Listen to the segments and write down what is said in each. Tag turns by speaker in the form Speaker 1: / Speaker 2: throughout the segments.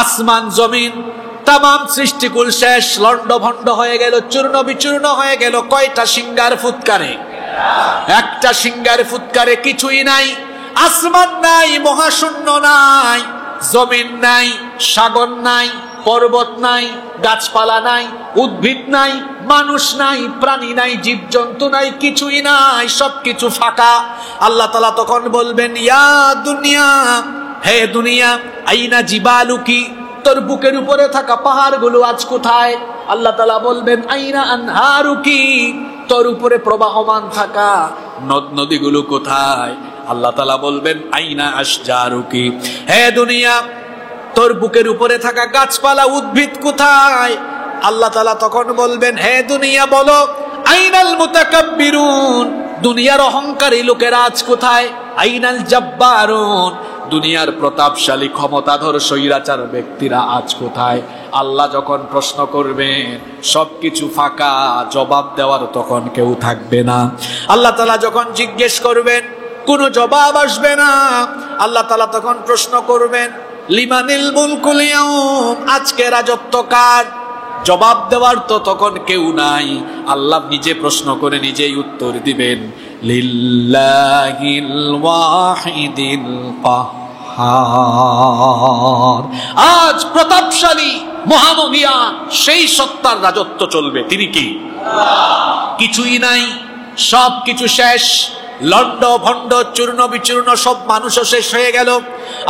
Speaker 1: আসমান জমিন তামাম সৃষ্টিকুল শেষ, লন্ডভন্ড হয়ে গেল, চূর্ণ বিচূর্ণ হয়ে গেল। কয়টা সিঙ্গার ফুৎকারে? একটা সিঙ্গার ফুৎকারে কিছুই নাই। আসমান নাই, মহাশূন্য নাই, জমিন নাই, সাগর নাই, পর্বত নাই, গাছপালা নাই, উদ্ভিদ নাই, মানুষ নাই, প্রাণী নাই, জীবজন্তু নাই, কিছুই নাই, সবকিছু ফাঁকা। আল্লাহ তাআলা তখন বলবেন, ইয়া দুনিয়া, হে দুনিয়া, আইনা জিবালুকি, তোর বুকের উপরে থাকা পাহাড়গুলো আজ কোথায়? আল্লাহ তাআলা বলবেন, আইনা আনহারুকি, তোর উপরে প্রবাহমান থাকা নদ নদীগুলো কোথায়? আল্লাহ তাআলা বলবেন, আইনা আশজারুকি, হে দুনিয়া, তোর বুকের উপরে থাকা গাছপালা উদ্ভিদ কোথায়? আল্লাহ তাআলা তখন বলবেন, হে দুনিয়া বলো, আইনাল মুতাকাব্বিরুন, দুনিয়ার অহংকারী লোকেরা আজ কোথায়? আইনাল জাব্বারুন, দুনিয়ার প্রতাপশালী ক্ষমতাধর স্বৈরাচার ব্যক্তিরা আজ কোথায়? আল্লাহ যখন প্রশ্ন করবেন, সবকিছু ফাঁকা, জবাব দেওয়ার তখন কেউ থাকবে না। আল্লাহ তাআলা যখন জিজ্ঞেস করবেন, কোনো জবাব আসবে না। আল্লাহ তাআলা তখন প্রশ্ন করবেন, লিমানিল মুলকুল ইয়াউম, আজকে রাজত্ব কার? জবাব দেওয়ার তো তখন কেউ নাই। আল্লাহ নিজে প্রশ্ন করে নিজেই উত্তর দিবেন, লিল্লাহিল ওয়াহিদিল কাহ্হার, আজ প্রতাপশালী মহামহিয়ান সেই সত্তার রাজত্ব চলবে। তিনি কি? কিছুই নাই, সব কিছু শেষ, লন্ড ভন্ড চূর্ণ বিচূর্ণ, সব মানুষও শেষ হয়ে গেল।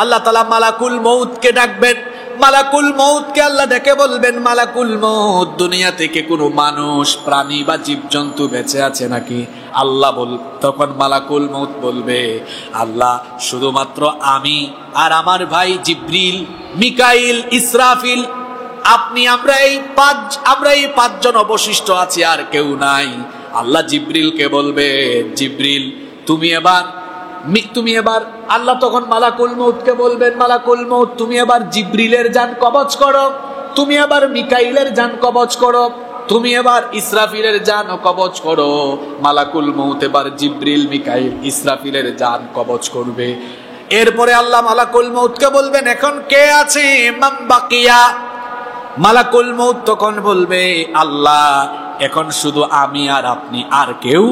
Speaker 1: আল্লাহ তাআলা মালাকুল মউতকে ডাকবেন। মালাকুল মউতকে আল্লাহ ডেকে বলবেন, মালাকুল মউত, দুনিয়া থেকে কোনো মানুষ, প্রাণী বা জীবজন্তু বেঁচে আছে নাকি? আল্লাহ তখন মালাকুল মউত বলবে, আল্লাহ, শুধুমাত্র আমি আর আমার ভাই জিব্রিল, মিকাইল, ইসরাফিল, আপনি, আমরা এই পাঁচজন অবশিষ্ট আছি, আর কেউ নাই। আল্লাহ জিব্রিলকে বলবে, জিব্রিল তুমি এবার আল্লাহ তখন মালাকুল মউতকে বলবেন, মালাকুল মউত তুমি এবার জিব্রিলের জান কবজ করো, তুমি এবার মিকাইলের জান কবজ করো, তুমি এবার ইসরাফিলের জান কবজ করো। মালাকুল মউত এবার জিব্রিল, মিকাইল, ইসরাফিলের জান কবজ করবে। এরপরে আল্লাহ মালাকুল মউতকে বলবেন, এখন কে আছে? মান বাকিয়া। মালাকুল মউত তখন বলবে, আল্লাহ, এখন শুধু আমি আর আপনি, আর কেউ?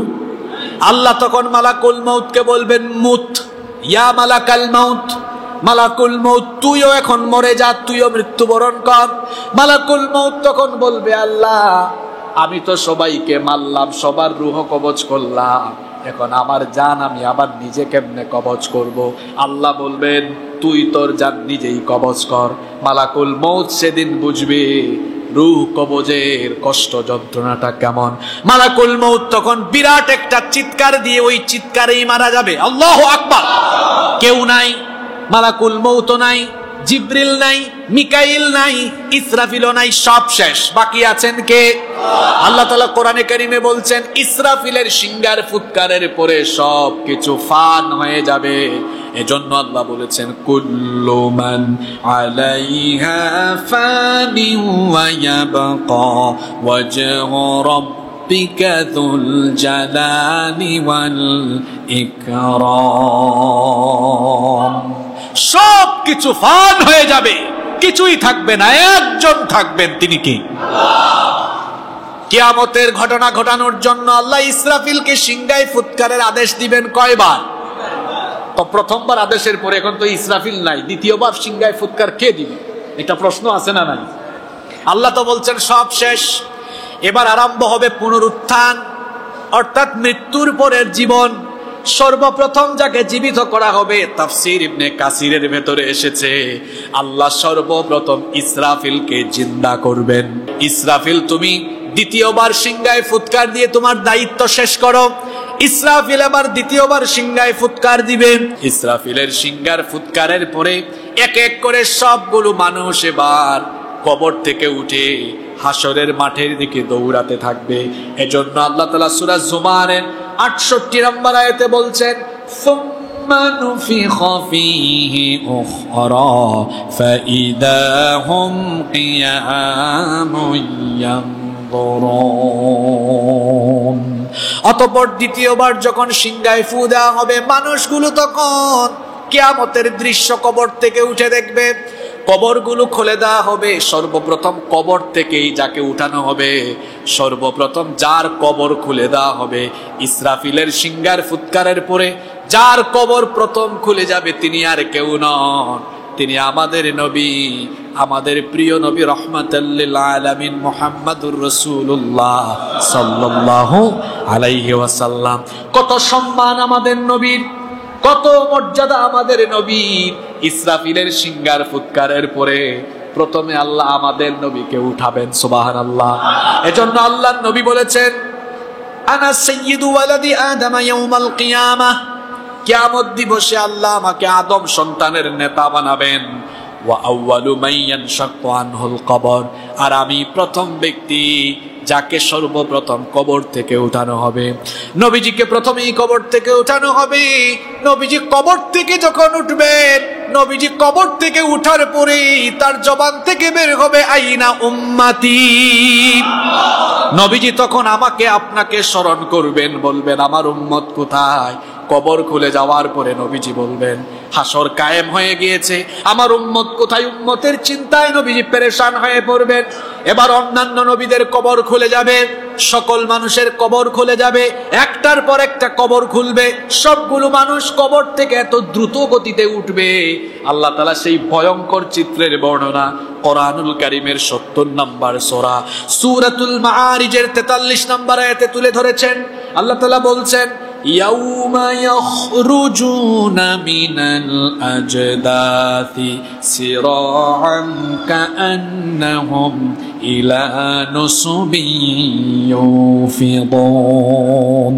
Speaker 1: আল্লাহ তখন মালাকুল মউতকে বলবেন, মুত ইয়া মালাকাল মউত, মালাকুল মউত তুইও এখন মরে যা, তুইও মৃত্যুবরণ কর। মালাকুল মউত তখন বলবে, আল্লাহ, আমি তো সবাইকে মারলাম, সবার রূহ কবজ করলাম, এখন আমার জান আমি আবার নিজে কেমনে কবজ করব? আল্লাহ বলবেন, তুই তোর জান নিজেই কবজ কর। মালাকুল মউত সেদিন বুঝবে রূহ কবজের কষ্ট, যন্ত্রণাটা কেমন। মালাকুল মউত তখন বিরাট একটা চিৎকার দিয়ে ওই চিৎকারেই মারা যাবে। আল্লাহু আকবার। কেউ নাই, মালাকুল মউত নাই, জিব্রিল নাই, মিকাইল নাই, ইসরাফিলও নাই, সব শেষ। বাকি আছেন কে? আল্লাহ তাআলা কোরআনে কারীমে বলছেন, ইসরাফিলের সিঙ্গার ফুৎকারের পরে সব কিছু ফান হয়ে যাবে। এজন্য আল্লাহ বলেছেন, কুল্লু মান আলাইহা ফানি ওয়া ইয়াবকা ওয়াজহু রাব্বিকা যুল জালালি ওয়াল ইকরাম। সব কিছু ফান হয়ে যাবে, কিছুই থাকবে না, একজন থাকবেন, তিনি কি? কিয়ামতের ঘটনা ঘটানোর জন্য আল্লাহ ইসরাফিলকে সিংহায় ফুৎকারের আদেশ দিবেন কয়বার? তো প্রথমবার আদেশের পরে এখন তো ইসরাফিল নাই, দ্বিতীয়বার সিংহায় ফুৎকার কে দিবে? এটা প্রশ্ন আছে না নাই? আল্লাহ তো বলছেন সব শেষ, এবার আরম্ভ হবে পুনরুত্থান, অর্থাৎ মৃত্যুর পরের জীবন। সর্বপ্রথম যাকে জীবিত করা হবে, তাফসীর ইবনে কাসিরের ভেতরে এসেছে, আল্লাহ সর্বপ্রথম ইসরাফিলকে জিন্দা করবেন। ইসরাফিল, তুমি দ্বিতীয়বার সিংহায় ফুৎকার দিয়ে তোমার দায়িত্ব শেষ করো। ইসরাফিল আবার দ্বিতীয়বার সিংহায় ফুৎকার দিবেন। ইসরাফিলের সিংহার ফুৎকারের পরে এক এক করে সবগুলো মানুষ এবার কবর থেকে উঠে হাসরের মাঠের দিকে দৌড়াতে থাকবে। এজন্য আল্লাহ তাআলা সূরা জুমারের ৬৮ নম্বর আয়াতে বলছেন, সুম্মা নুফিখা ফীহি উখরা ফাইদা হুম কিয়ামুন ইয়ানজুরুন। অতঃপর দ্বিতীয়বার যখন সিংহায় ফু দেওয়া হবে, মানুষগুলো তখন কিয়ামতের দৃশ্য কবর থেকে উঠে দেখবে। কবরগুলো খুলে দেওয়া হবে। সর্বপ্রথম কবর থেকেই যাকে উঠানো হবে, সর্বপ্রথম যার কবর খুলে দেওয়া হবে, ইসরাফিলের সিঙ্গার ফুৎকারের পরে যার কবর প্রথম খুলে যাবে তিনি আর কেউ নন, তিনি আমাদের নবী, আমাদের প্রিয় নবী রাহমাতাল লিল আলামিন মুহাম্মাদুর রাসূলুল্লাহ সাল্লাল্লাহু আলাইহি ওয়াসাল্লাম। কত সম্মান আমাদের নবীর, কত মর্যাদা আমাদের নবীর। ইসরাফিলের সিঙ্গার ফুৎকারের পরে প্রথমে আল্লাহ আমাদের নবীকে উঠাবেন, সুবহানাল্লাহ। এজন্য আল্লাহর নবী বলেছেন, আনা সাইয়্যিদু ওয়ালাদি আদম ইয়াউমাল কিয়ামাহ, কিয়ামত দিবসে আল্লাহ আমাকে আদম সন্তানের নেতা বানাবেন। ওয়া আউয়ালু মান ইয়ানশাক্কু আনহুল কবর, আর আমি প্রথম ব্যক্তি যাকে সর্বপ্রথম কবর থেকে উঠানো হবে। নবীজিকে প্রথমেই কবর থেকে উঠানো হবে। নবীজি কবর থেকে যখন উঠবেন, নবীজি কবর থেকে উঠার পরে তার জবান থেকে বের হবে আইনা উম্মতি। নবীজি তখন আমাকে আপনাকে স্মরণ করবেন, বলবেন আমার উম্মত কোথায়। কবর খুলে যাওয়ার পরে নবীজি বলবেন হাসর কায়েম হয়ে গিয়েছে, আমার উম্মত কোথায়। উম্মতের চিন্তায় নবীজি পেরেশান হয়ে পড়বেন। এবার অন্যান্য নবীদের কবর খুলে যাবে, সকল মানুষের কবর খুলে যাবে, একটার পর একটা কবর খুলবে, সবগুলো মানুষ কবর থেকে এত দ্রুত গতিতে উঠবে। আল্লাহ তাআলা সেই ভয়ঙ্কর চিত্রের বর্ণনা কোরআনুল কারীমের ৭০ নম্বর সূরা সূরাতুল মাআরিজের ৪৩ নম্বর আয়াতে তুলে ধরেছেন। আল্লাহ তাআলা বলছেন, ইয়াউমা ইয়াখরুজুনা মিনাল আজদাথি সিরাআন কাআন্নাহুম ইলা নুসবিন ইউফিদুন।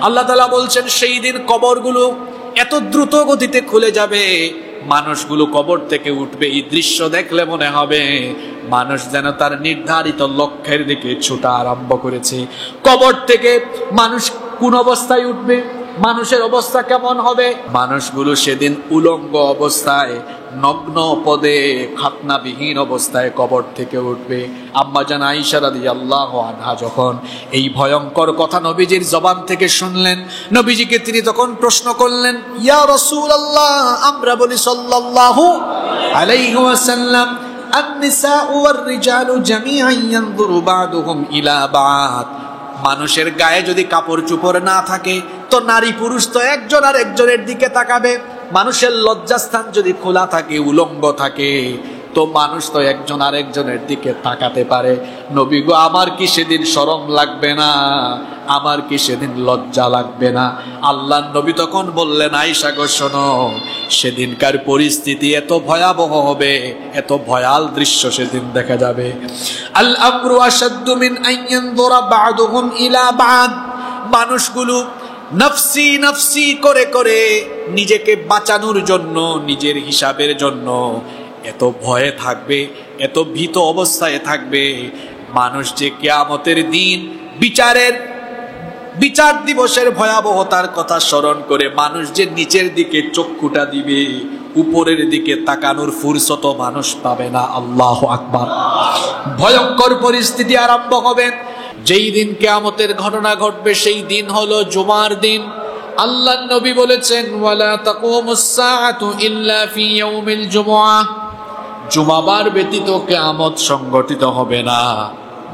Speaker 1: আল্লাহ তাআলা বলছেন সেই দিন কবরগুলো এত দ্রুত গতিতে খুলে যাবে, মানুষগুলো কবর থেকে উঠবে। এই দৃশ্য দেখলে মনে হবে মানুষ যেন তার নির্ধারিত লক্ষ্যের দিকে ছোটা আরম্ভ করেছে। কবর থেকে মানুষ কোন অবস্থায় উঠবে, মানুষের অবস্থা কেমন হবে? মানুষগুলো সেদিন উলঙ্গ অবস্থায়, নগ্ন পদে, খাতনাবিহীন অবস্থায় কবর থেকে উঠবে। আম্মা জান আয়েশা রাদিয়াল্লাহু আনহা যখন এই ভয়ঙ্কর কথা নবীজির জবান থেকে শুনলেন, নবীজিকে তিনি তখন প্রশ্ন করলেন, ইয়া রাসূলুল্লাহ, আমরা বলি সাল্লাল্লাহু আলাইহি ওয়াসাল্লাম, আন-নিসাউ ওয়ার-রিজালু জামিআন ইয়ানজুরু বা'দুহুম ইলা বা'দ। মানুষের গায়ে যদি কাপড় চোপড় না থাকে তো নারী পুরুষ তো একজন আর একজনের দিকে তাকাবে। মানুষের লজ্জাস্থান যদি খোলা থাকে, উলঙ্গ থাকে, তো মানুষ তো একজন আর একজনের দিকে তাকাতে পারে। নবী গো, আমার কি সেদিন শরম লাগবে না? আমার কি সেদিন লজ্জা লাগবে না? আল্লাহর নবী তখন বললেন, আয়েশা গো শোনো, সেদিনকার পরিস্থিতি এত ভয়াবহ হবে, এত ভয়াল দৃশ্য সেদিন দেখা যাবে। আল আমরু আশাদ্দু মিন আন ইয়ানযুরা বা'দুহুম ইলা বা'দ। মানুষগুলো নফসি নফসি করে করে নিজেকে বাঁচানোর জন্য, নিজের হিসাবের জন্য এত ভয়ে থাকবে, এত ভীত অবস্থায় থাকবে। মানুষ যে কিয়ামতের দিন বিচার দিবসের ভয়াবহতার কথা স্মরণ করে মানুষ যে নিচের দিকে চক্ষুটা দিবে, উপরের দিকে তাকানোর ফুরসত মানুষ পাবে না। আল্লাহু আকবার। ভয়ঙ্কর পরিস্থিতি আরম্ভ হবে। যেই দিন কিয়ামতের ঘটনা ঘটবে সেই দিন হলো জুমার দিন। আল্লাহর নবী বলেছেন, ওয়ালা তাকুমুস সাআতু ইল্লা ফি ইয়াউমিল জুমআহ। জুমাবার ব্যতীত কিয়ামত সংগঠিত হবে না,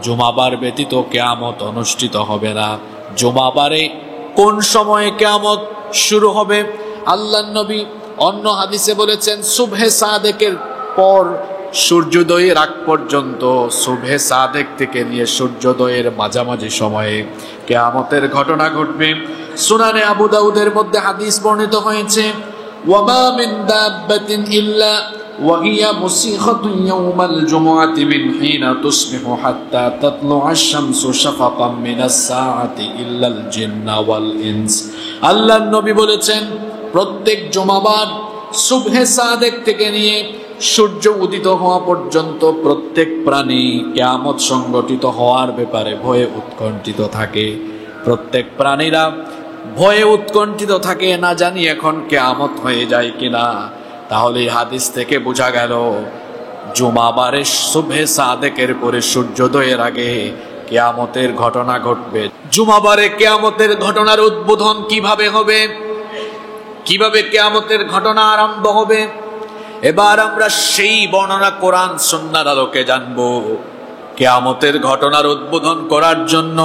Speaker 1: জুমাবার ব্যতীত কিয়ামত অনুষ্ঠিত হবে না। জুমাবারে কোন সময়ে কিয়ামত শুরু হবে? আল্লাহর নবী অন্য হাদিসে বলেছেন, সুবহে সাদেকের পর সূর্যোদয়ের আগ পর্যন্ত, সুবহে সাদেক থেকে নিয়ে সূর্যোদয়ের মাঝামাঝি সময়ে কিয়ামতের ঘটনা ঘটবে। সুনানে আবু দাউদের মধ্যে হাদিস বর্ণিত হয়েছে, ওয়ামা মিন দাব্বাতিন ইল্লা وهي مسيخة يوم الجمعة من حين تصبح حتى تطلع الشمس شفقا من الساعة إلا الجن والإنس। আল্লাহর নবী বলেছেন, প্রত্যেক জুমাবার সুবহে সাদেক থেকে নিয়ে সূর্য উদিত হওয়া পর্যন্ত প্রত্যেক প্রাণী কিয়ামত সংগঠিত হওয়ার ব্যাপারে ভয়ে উৎকণ্ঠিত থাকে। প্রত্যেক প্রাণীরা ভয়ে উৎকণ্ঠিত থাকে, না জানি এখন কিয়ামত হয়ে যায় কিনা। তাহলে হাদিস থেকে বোঝা গেল জুমাবারে সুবহে সাদেকের পরে সূর্যোদয়ের আগে কিয়ামতের ঘটনা ঘটবে। জুমাবারে কিয়ামতের ঘটনার উদ্বোধন কিভাবে হবে, কিভাবে কিয়ামতের ঘটনা আরম্ভ হবে? এবার আমরা সেই বর্ণনা কোরআন সুন্নাহর আলোকে জানবো। কিয়ামতের ঘটনার উদ্বোধন করার জন্য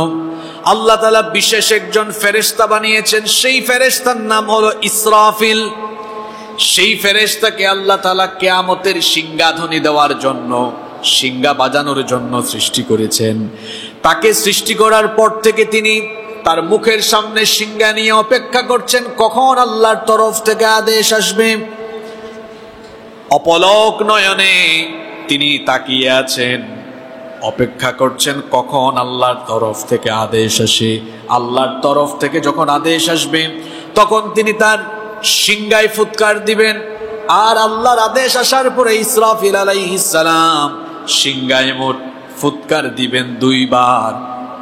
Speaker 1: আল্লাহ তাআলা বিশেষ একজন ফেরেশতা বানিয়েছেন। সেই ফেরেশতার নাম হলো ইসরাফিল। সেই ফেরেশতাকে আল্লাহ তাআলা কিয়ামতের সিংহাধ্বনি দেওয়ার জন্য, সিংহা বাজানোর জন্য সৃষ্টি করেছেন। তাকে সৃষ্টি করার পর থেকে তিনি তার মুখের সামনে সিংহা নিয়ে অপেক্ষা করছেন কখন আল্লাহর তরফ থেকে আদেশ আসবে। অপলক নয়নে তিনি তাকিয়ে আছেন, অপেক্ষা করছেন কখন আল্লাহর তরফ থেকে আদেশ আসে। আল্লাহর তরফ থেকে যখন আদেশ আসবে তখন তিনি তার সিংহায় ফুৎকার দিবেন। আর আল্লাহর আদেশ আসার পরে ইসরাফিল আলাইহিস সালাম সিংহায় মোট ফুৎকার দিবেন 2 বার।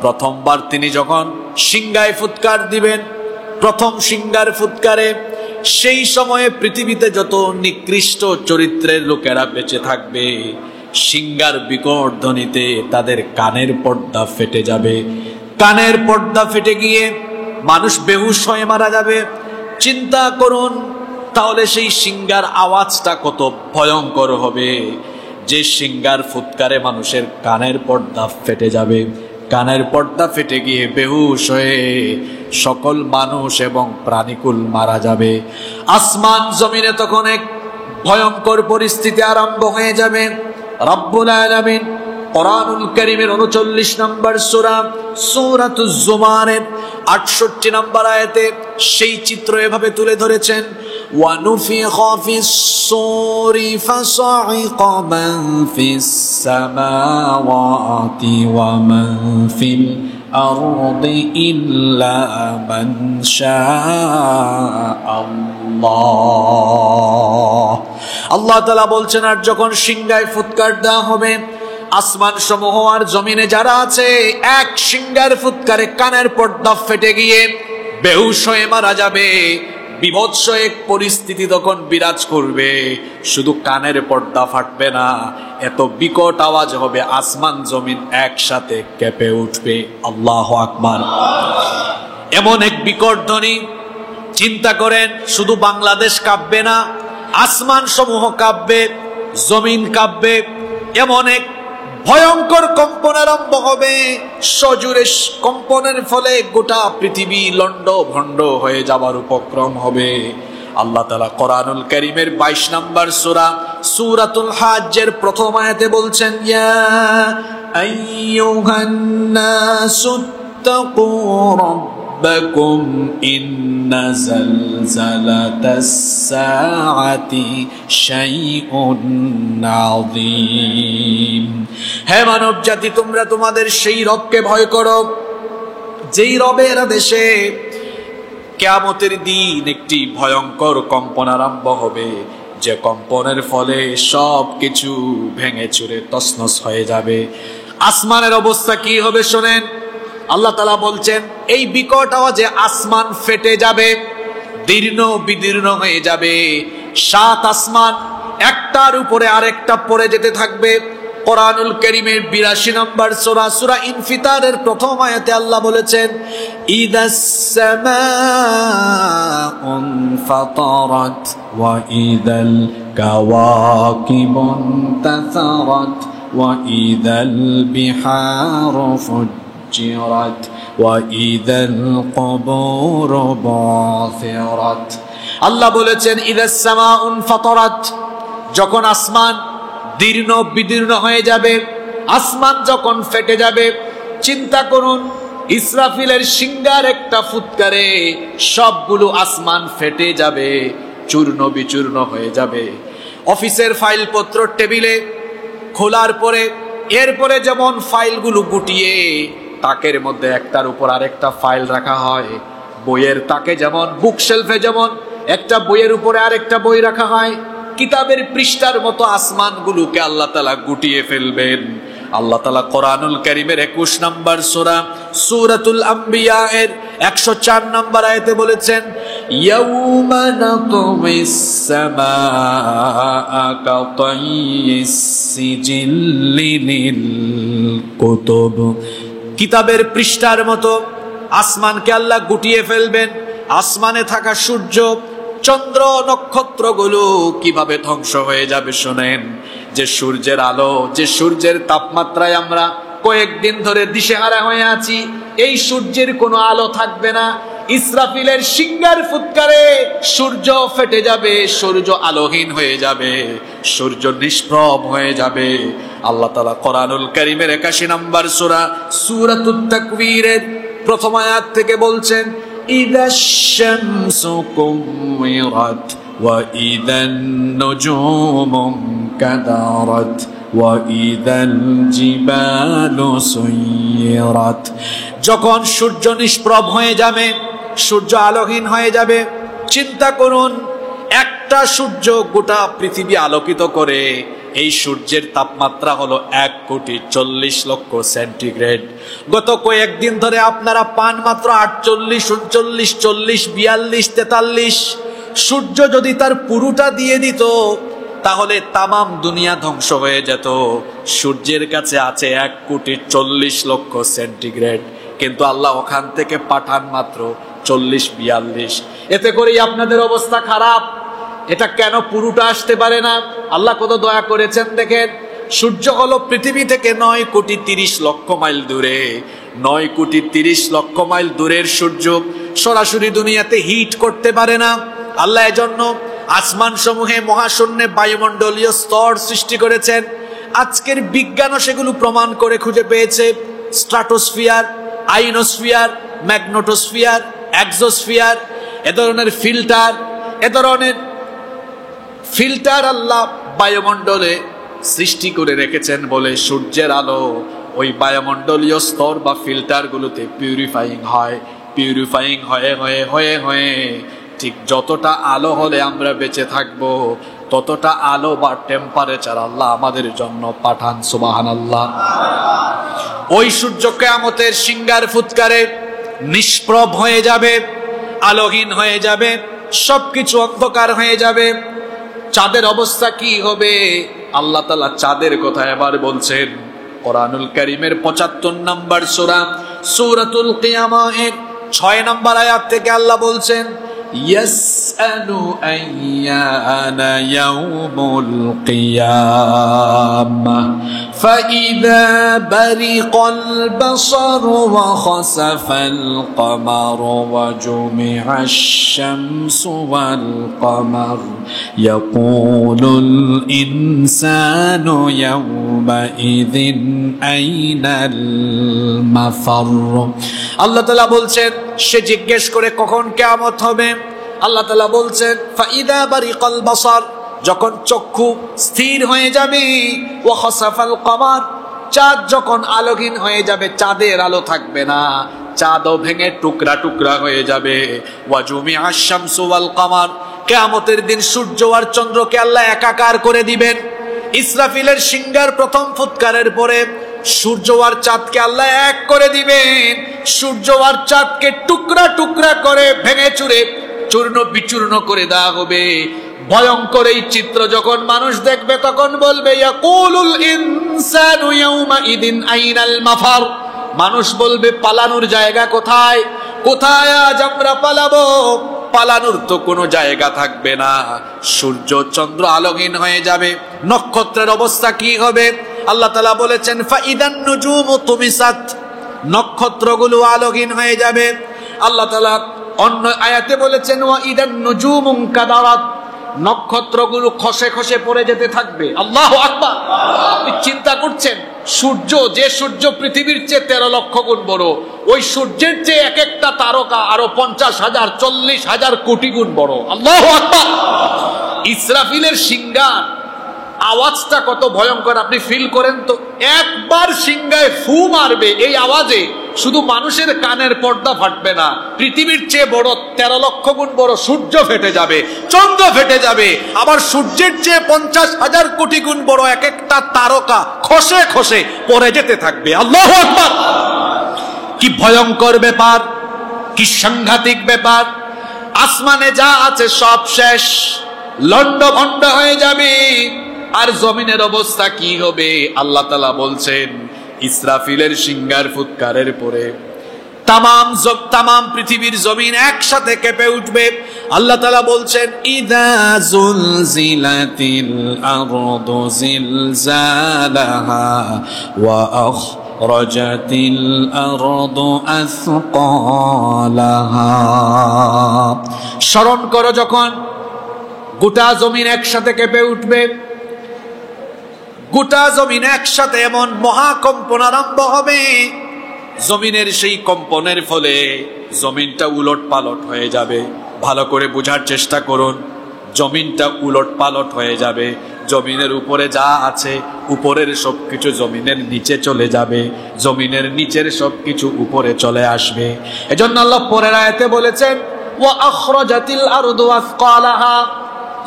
Speaker 1: প্রথমবার তিনি যখন সিংহায় ফুৎকার দিবেন, প্রথম সিংহার ফুৎকারে সেই সময়ে পৃথিবীতে যত নিকৃষ্ট চরিত্রের লোকেরা বেঁচে থাকবে, সিংহার বিকট ধ্বনিতে তাদের কানের পর্দা ফেটে যাবে। কানের পর্দা ফেটে গিয়ে মানুষ বেহুশ হয়ে মারা যাবে। চিন্তা করুন তাহলে সেই সিংহার আওয়াজটা কত ভয়ঙ্কর হবে, যে সিংহার ফুৎকারে মানুষের কানের পর্দা ফেটে যাবে। কানের পর্দা ফেটে গিয়ে বেহুশ হয়ে সকল মানুষ এবং প্রাণীকুল মারা যাবে। আসমান জমিনে তখন এক ভয়ঙ্কর পরিস্থিতি আরম্ভ হয়ে যাবে। রব্বুল আলামিন কোরআনুল কারীমের 39 নম্বর সূরা সূরাতুজ জুমারের 68 নম্বর আয়াতে সেই চিত্র এভাবে তুলে ধরেছেন, ওয়া নুফিখা ফিস সূরি ফাসাইকা মান ফিস সামাওয়াতি ওয়া মান ফিল আরদি ইল্লা মান শাআল্লাহ। আল্লাহ তাআলা বলছেন, আর যখন সিংহায় ফুৎকার দেওয়া হবে, আসমান সমূহ আর জমিনে যারা আছে এক সিংহার ফুৎকারে কানের পর্দা ফেটে গিয়ে বেহুশ হয়ে মারা যাবে। বিভৎস এক পরিস্থিতি তখন বিরাজ করবে। শুধু কানের পর্দা ফাটবে না, এত বিকট আওয়াজ হবে আসমান জমিন একসাথে কেঁপে উঠবে। আল্লাহু আকবার। এমন এক বিকট ধ্বনি, চিন্তা করেন শুধু বাংলাদেশ কাঁপবে না, আসমান সমূহ কাঁপবে, জমিন কাঁপবে। এমন এক ভয়ঙ্কর কম্পন আরম্ভ হবে। সজোরে কম্পনের ফলে গোটা পৃথিবী লন্ড ভন্ড হয়ে যাবার উপক্রম হবে। আল্লাহ তাআলা কোরআনুল কারীমের 22 নম্বর সূরা সূরাতুল হাজ্জের প্রথম আয়াতে বলছেন, ইয়া আইয়ুহান নাসুত্তাকু রাব্বাকুম ইন্না যালযালাতাস সাআতি শাইউন আযীম। হে মানব জাতি, তোমরা তোমাদের সেই রবকে ভয় করো যেই রবের আদেশে কিয়ামতের দিন একটি ভয়ঙ্কর কম্পন আরম্ভ হবে, যে কম্পনের ফলে সবকিছু ভেঙে চুরে তছনছ হয়ে যাবে। আসমানের অবস্থা কি হবে শোনেন। আল্লাহ তাআলা বলছেন, এই বিকট আওয়াজে আসমান ফেটে যাবে, দীর্ণ বিদীর্ণ হয়ে যাবে। 7 আসমান একটার উপরে আরেকটা পড়ে যেতে থাকবে। কোরআনুল কারীমের 82 নম্বর সূরা সূরা ইনফিতারের প্রথম আয়াতে আল্লাহ বলেছেন, ইদাস সামাউন ফাতারাত ওয়া ইদাল কাওয়াকিবুন তাসারাত ওয়া ইদাল বিহারু ফুজ্জিরাত ওয়া ইদাল কুবুরু বুসিরাত। আল্লাহ বলেছেন, ইদাস সামাউন ফাতারাত, যখন আসমান দীর্ণ বিদীর্ণ হয়ে যাবে, আসমান যখন ফেটে যাবে। চিন্তা করুন, ইসরাফিলের সিংহার একটা ফুৎকারে সবগুলো আসমান ফেটে যাবে, চূর্ণ বিচূর্ণ হয়ে যাবে। অফিসের ফাইলপত্র টেবিলে খোলার পরে এরপরে যেমন ফাইলগুলো গুটিয়ে তাকের মধ্যে একটার উপর আরেকটা ফাইল রাখা হয়, বইয়ের তাকে যেমন বুক শেলফে যেমন একটা বইয়ের উপরে আরেকটা বই রাখা হয়, কিতাবের পৃষ্ঠার মতো আসমানগুলোকে আল্লাহ তাআলা গুটিয়ে ফেলবেন। আল্লাহ তাআলা কোরআনুল কারীমের 21 নম্বর সূরা সূরাতুল আম্বিয়া এর 104 নম্বর আয়াতে বলেছেন, ইয়াউমা নাতুমিস সামাআ কাতাইয়িস সিজিল্লি লিল কুতুব। কিতাবের পৃষ্ঠার মতো আসমানকে আল্লাহ গুটিয়ে ফেলবেন। আসমানে থাকা সূর্য, চন্দ্র নক্ষত্রগুলো কিভাবে ধ্বংস হয়ে যাবে শোনেন। যে সূর্যের আলো, যে সূর্যের তাপমাত্রায় আমরা কয়েকদিন ধরে দিশেহারা হয়ে আছি, এই সূর্যের কোনো আলো থাকবে না। ইসরাফিলের সিংহার ফুৎকারে সূর্য ফেটে যাবে, সূর্য আলোহীন হয়ে যাবে, সূর্য নিষ্প্রভ হয়ে যাবে। আল্লাহ তাআলা কোরআনুল কারীমের 81 নম্বর সূরা সূরাতুত তাকবীরের প্রথম আয়াত থেকে বলছেন, ইদাশ শামসু কুওয়িরাত ওয়া ইদান নুজুমু কাদারাত ওয়া ইদাল জিবালু সুয়িরাত। যখন সূর্য নিষ্প্রভ হয়ে যাবে, সূর্য আলোহীন হয়ে যাবে, চিন্তা করুন একটা সূর্য গোটা পৃথিবী আলোকিত করে। এই সূর্যের তাপমাত্রা হলো 1,40,00,000 সেন্টিগ্রেড। গত কয়েকদিন ধরে আপনারা পান মাত্র 48, 39, 40, 42, 43। সূর্য যদি তার পুরোটা দিয়ে দিত তাহলে তামাম দুনিয়া ধ্বংস হয়ে যেত। সূর্যের কাছে আছে 1,40,00,000 সেন্টিগ্রেড, কিন্তু আল্লাহ ওখান থেকে পাঠান মাত্র 40-42। এতে করেই আপনাদের অবস্থা খারাপ। এটা কেন পুরোটা আসতে পারে না? আল্লাহ কত দয়া করেছেন দেখেন। সূর্য হলো পৃথিবী থেকে 9,30,00,000 মাইল দূরে। 9,30,00,000 মাইল দূরের সূর্য সরাসরি দুনিয়াতে হিট করতে পারে না। আল্লাহ এজন্য আসমান সমূহে মহাশূন্যে বায়ুমণ্ডলীয় স্তর সৃষ্টি করেছেন। আজকের বিজ্ঞানও সেগুলো প্রমাণ করে খুঁজে পেয়েছে। স্ট্রাটোস্ফিয়ার, আইনোস্ফিয়ার, ম্যাগনেটোস্ফিয়ার, এক্সোস্ফিয়ার, এ ধরনের ফিল্টার আল্লাহ বায়ুমণ্ডলে সৃষ্টি করে রেখেছেন বলে সূর্যের আলো ওই বায়ুমণ্ডলীয় স্তর বা ফিল্টারগুলোতে পিউরিফাইং হয়ে ঠিক যতটা আলো হলে আমরা বেঁচে থাকবো, ততটা আলো বা টেম্পারেচার আল্লাহ আমাদের জন্য পাঠান। সুবহানাল্লাহ। ওই সূর্য কিয়ামতের সিংহার ফুৎকারে নিষ্প্রভ হয়ে যাবে, আলোহীন হয়ে যাবে, সবকিছু অন্ধকার হয়ে যাবে। চাঁদের অবস্থা কি হবে? আল্লাহ তাআলা চাঁদের কথা এবার বলছেন কোরআনুল কারীমের 75 নম্বর সূরা সূরাতুল কিয়ামাহের 6 নম্বর আয়াত থেকে আল্লাহ বলছেন, ইয়াসআলু আইয়ানা ইয়াউমুল কিয়ামাহ ফাইযা বারিকাল বাসারু ওয়া খাসাফাল কমারু ওয়া জুমিআশ শামসু ওয়াল কমার ইয়াকুলুল ইনসানু ইয়াওমাইযিন আইনাল মাফার। আল্লাহ তাআলা বলছেন সে জিজ্ঞেস করে কখন কিয়ামত হবে। আল্লাহ তাআলা বলছেন ফাইদা বারিকাল বাসার, যখন চক্ষু স্থির হয়ে যাবে, ওয়া খাসাফাল কমার, চাঁদ যখন আলোহীন হয়ে যাবে, চাঁদের আলো থাকবে না, চাঁদও ভেঙে টুকরা টুকরা হয়ে যাবে, ওয়া জুমিআশ শামসু ওয়াল কমার, কিয়ামতের দিন সূর্য আর চন্দ্রকে আল্লাহ একাকার করে দিবেন। ইসরাফিলের সিংহার প্রথম ফুৎকারের পরে সূর্য আর চাঁদকে আল্লাহ এক করে দিবেন। সূর্য আর চাঁদকে টুকরা টুকরা করে ভেঙে চুরে চূর্ণ বিচূর্ণ করে দেওয়া হবে। ভয়ঙ্কর এই চিত্র যখন মানুষ দেখবে তখন বলবে ইয়াকুলুল ইনসানু ইয়াউমাইদিন আইনাল মাফার। মানুষ বলবে পালানোর জায়গা কোথায়? কোথায় আজ আমরা পালাবো? পালানোর তো কোনো জায়গা থাকবে না। সূর্য চন্দ্র আলোহীন হয়ে যাবে। নক্ষত্রের অবস্থা কি হবে? আল্লাহ তাআলা বলেছেন ফাইদান নুজুমু তুমিসাত, নক্ষত্রগুলো আলোহীন হয়ে যাবে। আল্লাহ তাআলা অন্য আয়াতে বলেছেন ওয়া ইদান নুজুমু কাদারাত, নক্ষত্রগুলো খসে খসে পড়ে যেতে থাকবে। আল্লাহু আকবার। আপনি চিন্তা করছেন সূর্য, যে সূর্য পৃথিবীর চেয়ে 13 লক্ষ গুণ বড়, ওই সূর্যের চেয়ে এক একটা তারকা আরো 50,000, 40,000 কোটি গুণ বড়। আল্লাহু আকবার। ইসরাফিলের সিংহার আওয়াজটা কত ভয়ঙ্কর আপনি ফিল করেন তো। একবার সিংহায় ফু মারবে, এই আওয়াজে শুধু মানুষের কানের পর্দা ফাটবে না, পৃথিবীর চেয়ে বড় 13 লক্ষ গুণ বড় সূর্য ফেটে যাবে, চন্দ্র ফেটে যাবে, আবার সূর্যের চেয়ে 50,000 কোটি গুণ বড় এক একটা তারকা খসে খসে পড়ে যেতে থাকবে। আল্লাহু আকবার। কি ভয়ঙ্কর ব্যাপার, কি সাংঘাতিক ব্যাপার। আসমানে যা আছে সব শেষ, লন্ডভন্ড হয়ে যাবে। আর জমিনের অবস্থা কি হবে? আল্লাহ তাআলা বলছেন ইসরাফিলের সিংহার ফুৎকারের পরে তামাম পৃথিবীর জমিন একসাথে কেঁপে উঠবে। আল্লাহ তাআলা বলছেন ইযা যুলজিলাতিল আরদু জিলজালাহা ওয়া আখরাজাতিল আরদু আসকালাহা। স্মরণ করো যখন গোটা জমিন একসাথে কেঁপে উঠবে, গোটা জমিন একসাথে এমন মহাকম্পন আরম্ভ হবে, জমিনের সেই কম্পনের ফলে জমিনটা উলট পালট হয়ে যাবে। ভালো করে বোঝার চেষ্টা করুন, জমিনটা উলট পালট হয়ে যাবে। জমিনের উপরে যা আছে উপরের সবকিছু জমিনের নিচে চলে যাবে, জমিনের নিচের সবকিছু উপরে চলে আসবে। এজন্য আল্লাহ পরের আয়াতে বলেছেন ওয়া আখরাজাতিল আরদু আসকালাহা।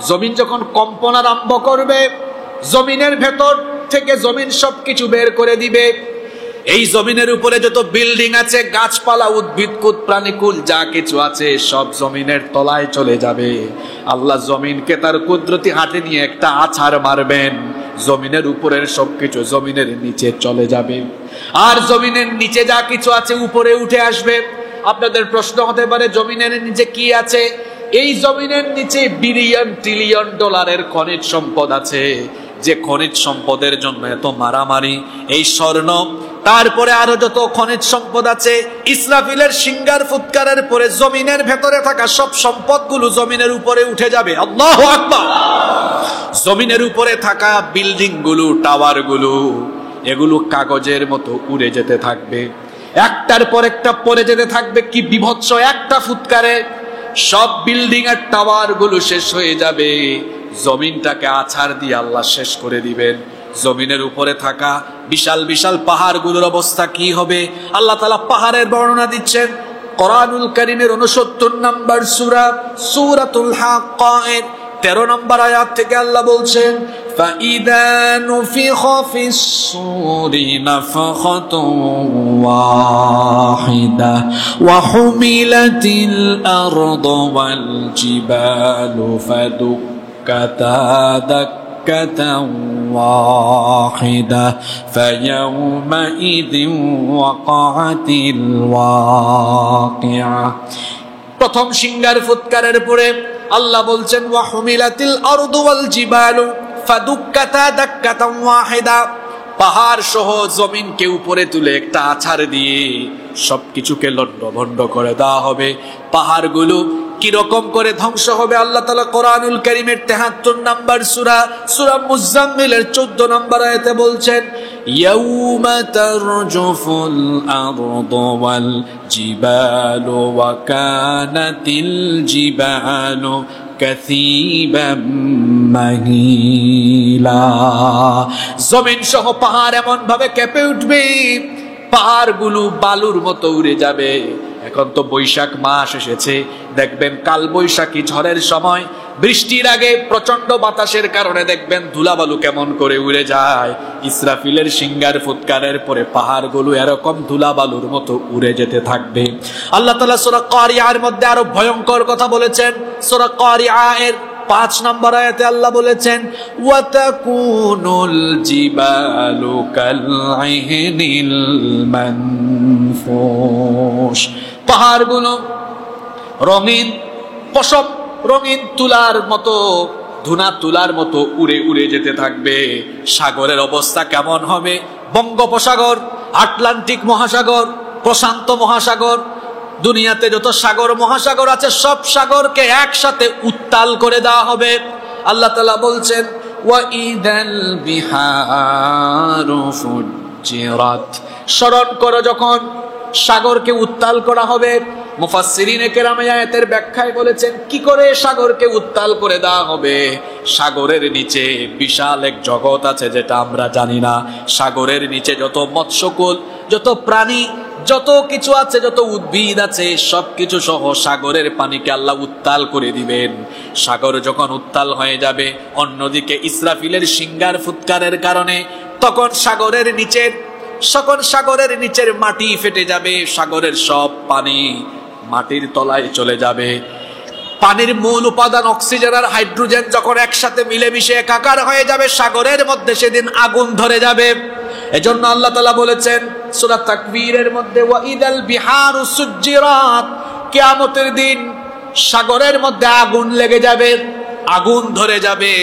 Speaker 1: জমিন যখন কম্পন আরম্ভ করবে, জমিনের ভেতর থেকে জমিন সবকিছু বের করে দিবে। এই জমিনের উপরে যত বিল্ডিং আছে, গাছপালা, উদ্ভিদকুল, প্রাণীকুল যা কিছু আছে সব জমিনের তলায় চলে যাবে। আল্লাহ জমিনকে তার কুদরতি হাতে নিয়ে একটা আছাড় মারবেন, জমিনের উপরের সবকিছু জমিনের নিচে চলে যাবে, আর জমিনের নিচে যা কিছু আছে উপরে উঠে আসবে। আপনাদের প্রশ্ন হতে পারে জমিনের নিচে কি আছে? এই জমিনের নিচে বিলিয়ন ট্রিলিয়ন ডলারের খনিজ সম্পদ আছে, যে খনিজ সম্পদের জন্য এত মারামারি। এই স্বর্ণ, তারপরে আরো যত খনিজ সম্পদ আছে, ইসরাফিলের সিঙ্গার ফুৎকারের পরে জমিনের ভেতরে থাকা সব সম্পদগুলো জমিনের উপরে উঠে যাবে। আল্লাহু আকবার। জমিনের উপরে থাকা বিল্ডিং গুলো, টাওয়ার গুলো, এগুলো কাগজের মতো উড়ে যেতে থাকবে, একটার পর একটা পড়ে যেতে থাকবে। কি বিভৎস একটা ফুৎকারে সব বিল্ডিং আর টাওয়ার গুলো শেষ হয়ে যাবে। জমিনটাকে আছাড় দিয়ে আল্লাহ শেষ করে দিবেন। জমিনের উপরে থাকা বিশাল বিশাল পাহাড়গুলোর অবস্থা কি হবে? আল্লাহ তাআলা পাহাড়ের বর্ণনা দিচ্ছেন কোরআনুল কারীমের 69 নম্বর সূরা, সূরাতুল হাক্কায়ের 13 নম্বর আয়াত থেকে আল্লাহ বলছেন ফাইদা নুফিখা ফিস সূরি নাফখাতুন ওয়াহিদা ওয়া হুমিলাতিল আরদু ওয়াল জিবালু ফাদুক্কাতা দাক্কাতান ওয়াহিদা ফায়াউমাইযিন ওয়াকাআতিল ওয়াকিআ। প্রথম সিঙ্গার ফুৎকারের পরে আল্লাহ বলছেন ওয়া হুমিলাতিল আরদু ওয়াল জিবালু ফাদুক্কাতা দাক্কাতান ওয়াহিদা। পাহাড় সহ জমিনকে উপরে তুলে একটা আছাড় দিয়ে সবকিছুকে লণ্ডভণ্ড করে দেওয়া হবে। পাহাড়গুলো কিরকম করে ধ্বংস হবে আল্লাহ তাআলা কোরআনুল কারীমের 73 নম্বর সূরা, সূরা মুজাম্মিলের 14 নম্বর আয়াতে বলছেন ইয়াউমা তারজুফুল আরদু ওয়াল জিবালু ওয়া কানাতিল জিবালু কাসীবাম মাহিলা। জমিন সহ পাহাড় এমন ভাবে কেঁপে উঠবে, পাহাড়গুলো বালুর মতো উড়ে যাবে। এখন তো বৈশাখ মাস এসেছে, দেখবেন কাল বৈশাখী ঝড়ের সময় বৃষ্টির আগে প্রচন্ড বাতাসের কারণে দেখবেন ধুলাবালু কেমন করে উড়ে যায়। ইসরাফিলের সিঙ্গার ফুৎকারের পরে পাহাড়গুলো এরকম ধুলাবালুর মতো উড়ে যেতে থাকবে। আল্লাহ তাআলা সূরা কারিয়ার মধ্যে আরো ভয়ঙ্কর কথা বলেছেন। সূরা কারিয়ার 5 নম্বর আয়াতে আল্লাহ বলেছেন ওয়া তাকুনুল জিবালু কালইহনিল মানফুশ। পাহাড়গুলো রঙিন পশম, রঙিন তুলার মতো, ধুনা তুলার মতো উড়ে উড়ে যেতে থাকবে। সাগরের অবস্থা কেমন হবে? বঙ্গোপসাগর, আটলান্টিক মহাসাগর, প্রশান্ত মহাসাগর, দুনিয়াতে যত সাগর মহাসাগর আছে সব সাগরকে একসাথে উত্তাল করে দেওয়া হবে। আল্লাহ তাআলা বলছেন ওয়া ইদাল বিহারু ফুজ্জিরাত। স্মরণ করো যখন সাগরকে উত্তাল করা হবে। মুফাসসিরিনে কেরাম আয়াতের ব্যাখ্যায় বলেছেন কি করে সাগরকে উত্তাল করে দেওয়া হবে। সাগরের নিচে বিশাল এক জগৎ আছে যেটা আমরা জানি না। সাগরের নিচে যত মৎস্যকুল, যত প্রাণী, যত কিছু আছে, যত উদ্ভিদ আছে, সবকিছু সহ সাগরের পানিকে আল্লাহ উত্তাল করে দিবেন। সাগর যখন উত্তাল হয়ে যাবে, অন্যদিকে ইসরাফিলের সিঙ্গার ফুৎকারের কারণে তখন সাগরের নিচের মাটি ফেটে যাবে। সাগরের সব পানি মাটির তলায় চলে যাবে। পানির মূল উপাদান অক্সিজেন আর হাইড্রোজেন যখন একসাথে মিলেমিশে একাকার হয়ে যাবে, সাগরের মধ্যে সেদিন আগুন ধরে যাবে। এজন্য আল্লাহ তাআলা বলেছেন সূরা তাকবীরের মধ্যে, ওয়া ইদাল বিহারু সুজ্জিরাত, কিয়ামতের দিন সাগরের মধ্যে আগুন লেগে যাবে, আগুন ধরে যাবে,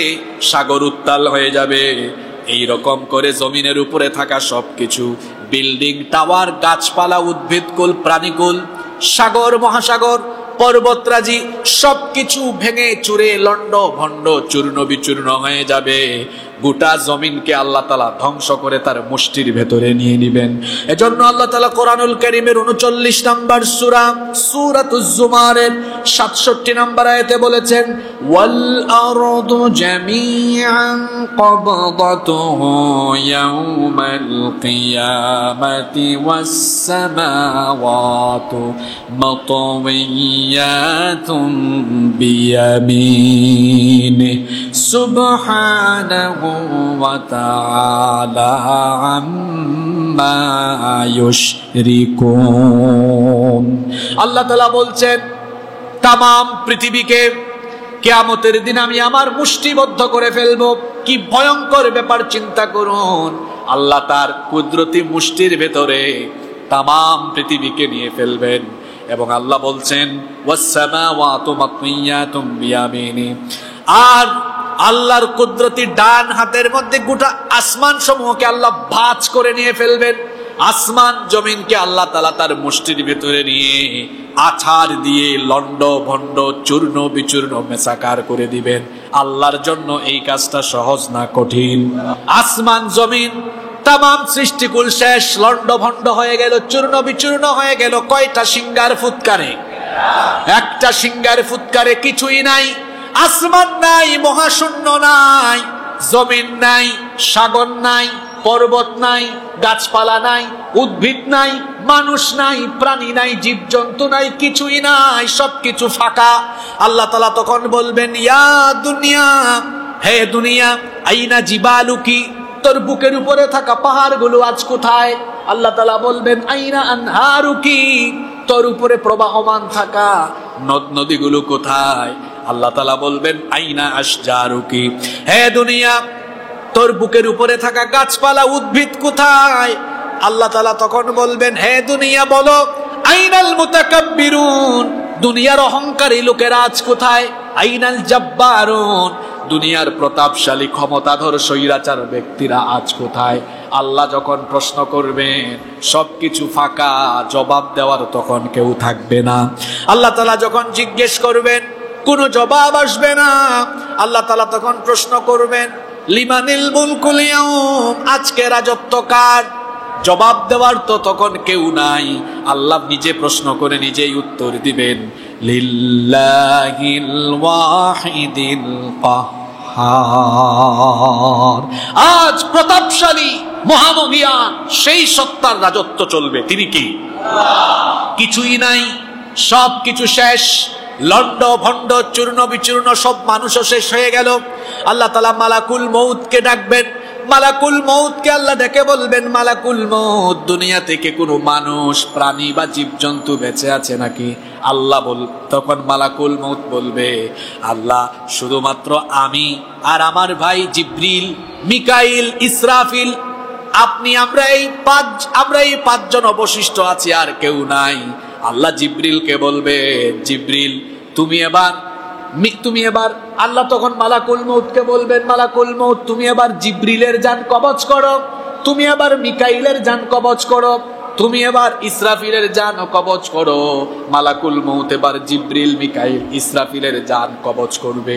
Speaker 1: সাগর উত্তাল হয়ে যাবে। এই রকম করে জমিনের উপরে থাকা সবকিছু, বিল্ডিং, টাওয়ার, গাছপালা, উদ্ভিদকুল, প্রাণীকুল, সাগর, মহাসাগর, পর্বতরাজি সবকিছু ভেঙে চুরে লন্ড ভন্ড চূর্ণ বিচূর্ণ হয়ে যাবে। গোটা জমিনকে আল্লাহ তাআলা ধ্বংস করে তার মুষ্টির ভেতরে নিয়ে নেবেন। এজন্য আল্লাহ তাআলা কোরআনুল কারীমের 39 নম্বর সূরা সূরাতুজ জুমারের 67 নম্বর আয়াতে বলেছেন, ওয়াল আরদু জামিআন ক্বাবদাতুহু ইয়াউমাল কিয়ামাতি ওয়াস সামাওয়াতু মাতওয়িয়াতুন বিয়ামিনিহি সুবহানাহু ওয়া তাআলা আম্মা ইউশরিকুন। আল্লাহ তাআলা বলছেন, তামাম পৃথিবীকে কিয়ামতের দিন আমি আমার মুষ্টিবদ্ধ করে ফেলবো। কি ভয়ঙ্কর ব্যাপার চিন্তা করুন। আল্লাহ তার কুদরতি মুষ্টির ভেতরে তামাম পৃথিবীকে নিয়ে ফেলবেন। এবং আল্লাহ বলছেন, ওয়াস সামাওয়াতু মাতওয়িয়াতুন বিয়ামিনিহি, আর আল্লাহর কুদরতি ডান হাতের মধ্যে গোটা আসমান সমূহকে আল্লাহ ভাঁজ করে নিয়ে ফেলবেন। আসমান জমিনকে আল্লাহ তাআলা তার মুষ্টির ভিতরে নিয়ে আছাড় দিয়ে লন্ড ভন্ড চূর্ণ বিচূর্ণ মেসাকার করে দিবেন। আল্লাহর জন্য এই কাজটা সহজ না কঠিন? আসমান জমিন তামাম সৃষ্টিকুল শেষ, লন্ড ভন্ড হয়ে গেল, চূর্ণ বিচূর্ণ হয়ে গেল। কয়টা সিঙ্গার ফুৎকারে? একটা সিঙ্গার ফুৎকারে কিছুই নাই। আসমান নাই, মহাশূন্য নাই, জমিন নাই, সাগর নাই, পর্বত নাই, গাছপালা নাই, উদ্ভিদ নাই, মানুষ নাই, প্রাণী নাই, জীবজন্তু নাই, কিছুই নাই, সবকিছু ফাঁকা। আল্লাহ তাআলা তখন বলবেন, ইয়া দুনিয়া, হে দুনিয়া, আইনা জিবালুকি, তোর বুকের উপরে থাকা পাহাড়গুলো আজ কোথায়? আল্লাহ তাআলা বলবেন, আইনা আনহারুকি, তোর উপরে প্রবাহমান থাকা নদ নদীগুলো কোথায়? আল্লাহ তাআলা বলবেন, আইনা আশজারুকি, হে দুনিয়া, তোর বুকের উপরে থাকা গাছপালা উদ্ভিদ কোথায়? আল্লাহ তাআলা তখন বলবেন, হে দুনিয়া বলো, আইনাল মুতাকাব্বিরুন, দুনিয়ার অহংকারী লোকেরা আজ কোথায়? আইনাল জাব্বারুন, দুনিয়ার প্রতাপশালী ক্ষমতাধর স্বৈরাচার ব্যক্তিরা আজ কোথায়? আল্লাহ যখন প্রশ্ন করবেন, সবকিছু ফাঁকা, জবাব দেওয়ার তখন কেউ থাকবে না। আল্লাহ তাআলা যখন জিজ্ঞেস করবেন, কোনো জবাব আসবে না। আল্লাহ তাআলা তখন প্রশ্ন করবেন, লিমানিল মুলকুল ইয়াউম, আজকে রাজত্ব কার? জবাব দেওয়ার তো তখন কেউ নাই। আল্লাহ নিজে প্রশ্ন করে নিজেই উত্তর দিবেন, লিল্লাহিল ওয়াহিদিল কাহ্হার। আজ প্রতাপশালী মহামহিয়ান সেই সত্তার রাজত্ব চলবে। তিনি কি? কিছুই নাই, সব কিছু শেষ, লন্ড ভন্ড চূর্ণ বিচূর্ণ, সব মানুষও শেষ হয়ে গেল। আল্লাহ তাআলা মালাকুল মউতকে ডাকবেন। মালাকুল মউতকে আল্লাহ ডেকে বলবেন, মালাকুল মউত, দুনিয়া থেকে কোনো মানুষ, প্রাণী বা জীবজন্তু বেঁচে আছে নাকি? আল্লাহ তখন মালাকুল মউত বলবে, আল্লাহ, শুধুমাত্র আমি আর আমার ভাই জিবরিল, মিকাইল, ইসরাফিল, আপনি, আমরা এই পাঁচজন অবশিষ্ট আছি, আর কেউ নাই। আল্লাহ জিবরিলকে বলবে, জিবরিল তুমি এবার আল্লাহ তখন মালাকুল মউতকে বলবেন, মালাকুল মউত তুমি এবার জিবরিলের জান কবজ করো, তুমি এবার মিকাইলের জান কবজ করো, তুমি এবার ইসরাফিলের জান কবজ করো। মালাকুল মউত এবার জিবরিল, মিকাইল, ইসরাফিলের জান কবজ করবে।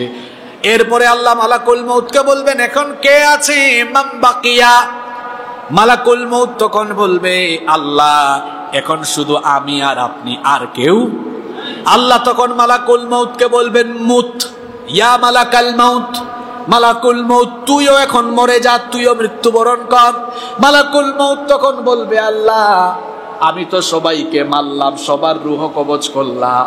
Speaker 1: এরপরে আল্লাহ মালাকুল মউতকে বলবেন, এখন কে আছে? মান বাকিয়া। মালাকুল মউত তখন বলবে, আল্লাহ, এখন শুধু আমি আর আপনি, আর কেউ? আল্লাহ তখন মালাকুল মউতকে বলবেন, মুত ইয়া মালাকাল মউত, মালাকুল মউত তুইও এখন মরে যা, তুইও মৃত্যুবরণ কর। মালাকুল মউত তখন বলবে, আল্লাহ, আমি তো সবাইকে মারলাম, সবার রূহ কবজ করলাম,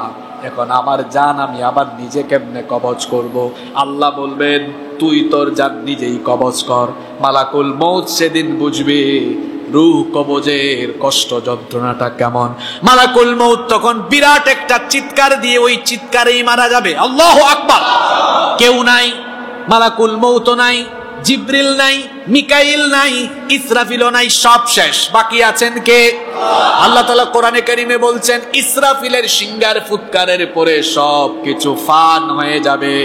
Speaker 1: এখন আমার জান আমি আবার নিজে কেমনে কবজ করব? আল্লাহ বলবেন, তুই তোর জান নিজেই কবজ কর। মালাকুল মউত সেদিন বুঝবে রূহ কবজের কষ্ট যন্ত্রণাটা কেমন। মালাকুল মউত তখন বিরাট একটা চিৎকার দিয়ে ওই চিৎকারেই মারা যাবে। আল্লাহু আকবার। কেউ নাই, মালাকুল মউত নাই, জিবরিল নাই, মিকাইল নাই, ইসরাফিলও নাই, সব শেষ। বাকি আছেন কে? আল্লাহ তাআলা কোরআনে কারীমে বলছেন ইসরাফিলের সিংহার ফুৎকারের পরে সব কিছু ফান হয়ে যাবে।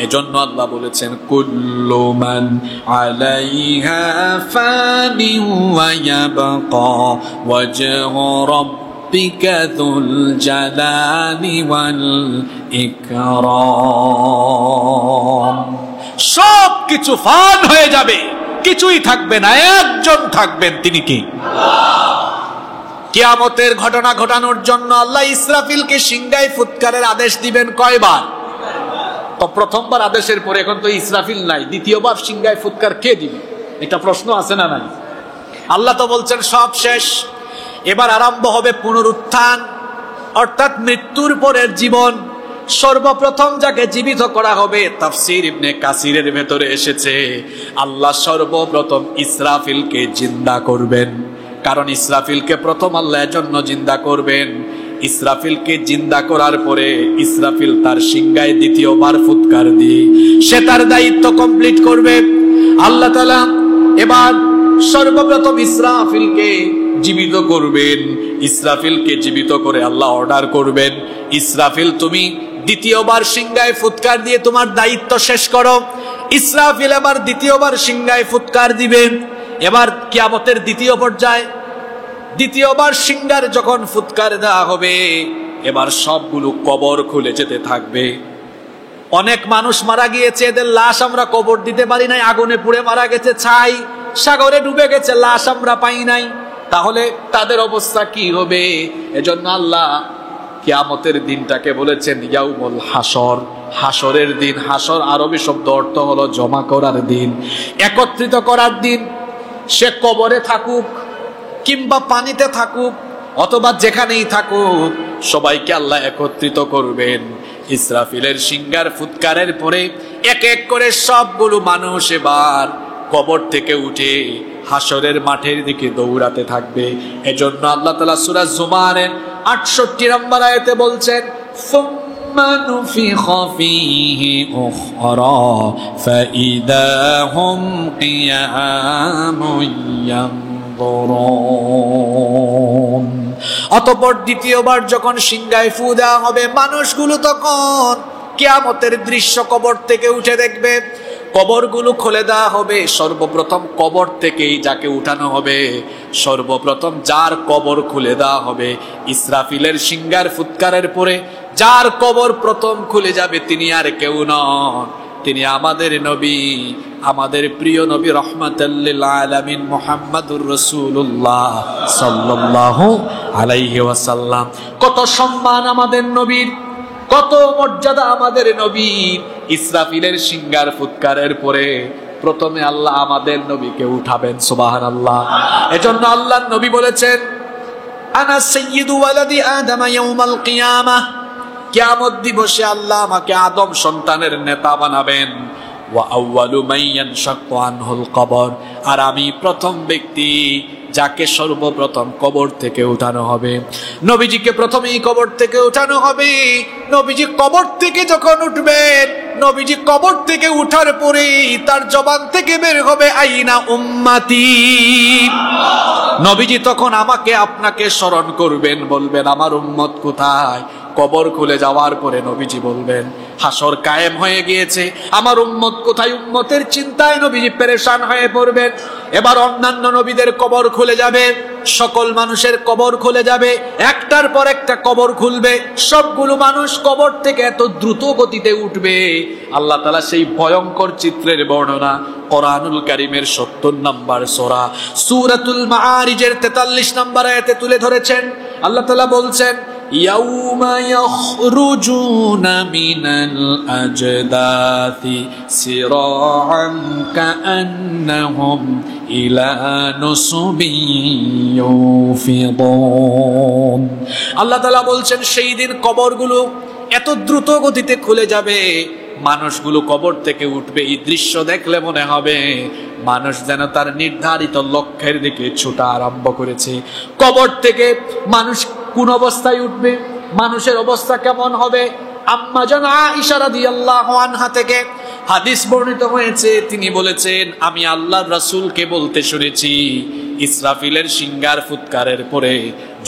Speaker 1: এজন্য আল্লাহ বলেছেন কুল্লু মান আলাইহা ফানি ওয়া ইয়াবকা ওয়াজহু রাব্বিকা যুল জালালি ওয়াল ইকরাম। সব কিছু ফান হয়ে যাবে, কিছুই থাকবে না, একজন থাকবেন, তিনি কি? কিয়ামতের ঘটনা ঘটানোর জন্য আল্লাহ ইসরাফিলকে সিংহায় ফুৎকারের আদেশ দিবেন কয়বার? তো প্রথমবার আদেশের পরে এখন তো ইসরাফিল নাই, দ্বিতীয়বার সিংহায় ফুৎকার কে দিবে? এটা প্রশ্ন আছে না নাই? আল্লাহ তো বলছেন সব শেষ, এবার আরম্ভ হবে পুনরুত্থান, অর্থাৎ মৃত্যুর পরের জীবন। সর্বপ্রথম যাকে জীবিত করা হবে, তাফসীর ইবনে কাসিরের ভেতরে এসেছে আল্লাহ সর্বপ্রথম ইসরাফিলকে জিন্দা করবেন। কারণ ইসরাফিলকে প্রথম আল্লাহ এজন্য জিন্দা করবেন, ইসরাফিলকে জিন্দা করার পরে ইসরাফিল তার সিংহায় দ্বিতীয়বার ফুৎকার দিয়ে সে তার দায়িত্ব কমপ্লিট করবে। আল্লাহ তাআলা এবার সর্বপ্রথম ইসরাফিলকে জীবিত করবেন। ইসরাফিলকে জীবিত করে আল্লাহ অর্ডার করবেন, ইসরাফিল তুমি দ্বিতীয়বার সিংহায় ফুৎকার দিয়ে তোমার দায়িত্ব শেষ করো। ইসরাফিল এবার দ্বিতীয়বার সিংহায় ফুৎকার দিবেন। এবার কিয়ামতের দ্বিতীয় পর্যায়ে দ্বিতীয়বার সিংহার যখন ফুৎকার দেওয়া হবে, এবার সবগুলো কবর খুলে যেতে থাকবে। অনেক মানুষ মারা গিয়েছে, এদের লাশ আমরা কবর দিতে পারি নাই, আগুনে পুড়ে মারা গেছে, ছাই সাগরে ডুবে গেছে, লাশ আমরা পাই নাই। তাহলে তাদের অবস্থা কি হবে? এজন্য আল্লাহ কিয়ামতের দিনটাকে বলেছেন ইয়াউমুল হাসর, হাসরের দিন। হাসর আরবি শব্দ অর্থ হলো জমা করার দিন, একত্রিত করার দিন। সে কবরে থাকুক কিংবা পানিতে থাকুক অথবা যেখানেই থাকুক, সবাইকে আল্লাহ একত্রিত করবেন। ইসরাফিলের সিংহার ফুৎকারের পরে এক এক করে সবগুলো মানুষ এবার কবর থেকে উঠে হাসরের মাঠের দিকে দৌড়াতে থাকবে। এজন্য আল্লাহ তাআলা সূরা জুমারের 68 নম্বর আয়াতে বলছেন সুম্মা নুফিখা ফীহি উখরা ফাইদা হুম কিয়ামুন ইয়ানজুরুন। অতঃপর দ্বিতীয়বার যখন সিংহায় ফু দেওয়া হবে, মানুষগুলো তখন কিয়ামতের দৃশ্য কবর থেকে উঠে দেখবে। কবরগুলো খুলে দেওয়া হবে। সর্বপ্রথম কবর থেকেই যাকে উঠানো হবে, সর্বপ্রথম যার কবর খুলে দেওয়া হবে ইসরাফিলের সিংহার ফুৎকারের পরে যার কবর প্রথম খুলে যাবে তিনি আর কেউ নন, তিনি আমাদের নবী, আমাদের প্রিয় নবী রাহমাতাল লিল আলামিন মুহাম্মাদুর রাসূলুল্লাহ সাল্লাল্লাহু আলাইহি ওয়াসাল্লাম। কত সম্মান আমাদের নবীর, কত মর্যাদা আমাদের নবীর। ইসরাফিলের সিংহার ফুৎকারের পরে প্রথমে আল্লাহ আমাদের নবীকে উঠাবেন, সুবহানাল্লাহ। এজন্য আল্লাহর নবী বলেছেন আনা সাইয়্যিদু ওয়ালাদি আদম ইয়াউমাল কিয়ামাহ, কিয়ামত দিবসে আল্লাহ আমাকে আদম সন্তানের নেতা বানাবেন। ওয়া আউয়ালু মান ইয়ানশাক্কু আনহুল কবর, আর আমি প্রথম ব্যক্তি যাকে সর্বপ্রথম কবর থেকে উঠানো হবে। নবীজিকে প্রথমেই কবর থেকে উঠানো হবে। নবীজি কবর থেকে যখন উঠবেন, নবীজি কবর থেকে উঠার পরেই তার জবান থেকে বের হবে আইনা উম্মতি। নবীজি তখন আমাকে আপনাকে স্মরণ করবেন, বলবেন আমার উম্মত কোথায়। কবর খুলে যাওয়ার পরে নবীজি বলবেন হাসর কায়েম হয়ে গিয়েছে, আমার উম্মত কোথায়। উম্মতের চিন্তায় নবীজি পেরেশান হয়ে পড়বেন। এবার অন্যান্য নবীদের কবর খুলে যাবে, সকল মানুষের কবর খুলে যাবে, একটার পর একটা কবর খুলবে। সবগুলো মানুষ কবর থেকে এত দ্রুত গতিতে উঠবে, আল্লাহ তাআলা সেই ভয়ঙ্কর চিত্রের বর্ণনা কোরআনুল কারীমের 70 নম্বর সূরা সূরাতুল মাআরিজের 43 নম্বর আয়াতে তুলে ধরেছেন। আল্লাহ তাআলা বলছেন ইয়াউমা ইয়াখরুজুনা মিনাল আজদাথি সিরাআন কাআন্নাহুম ইলা নুসবিন ইউফিদুন। আল্লাহ তাআলা বলছেন সেই দিন কবরগুলো এত দ্রুত গতিতে খুলে যাবে, মানুষগুলো কবর থেকে উঠবে। এই দৃশ্য দেখলে মনে হবে মানুষ যেন তার নির্ধারিত লক্ষ্যের দিকে ছোটা আরম্ভ করেছে। কবর থেকে মানুষ কোন অবস্থায় উঠবে, মানুষের অবস্থা কেমন হবে? আম্মা জান আয়েশা রাদিয়াল্লাহু আনহা থেকে হাদিস বর্ণিত হয়েছে, তিনি বলেছেন, আমি আল্লাহর রাসূলকে বলতে শুনেছি, ইসরাফিলের সিংহার ফুৎকারের পরে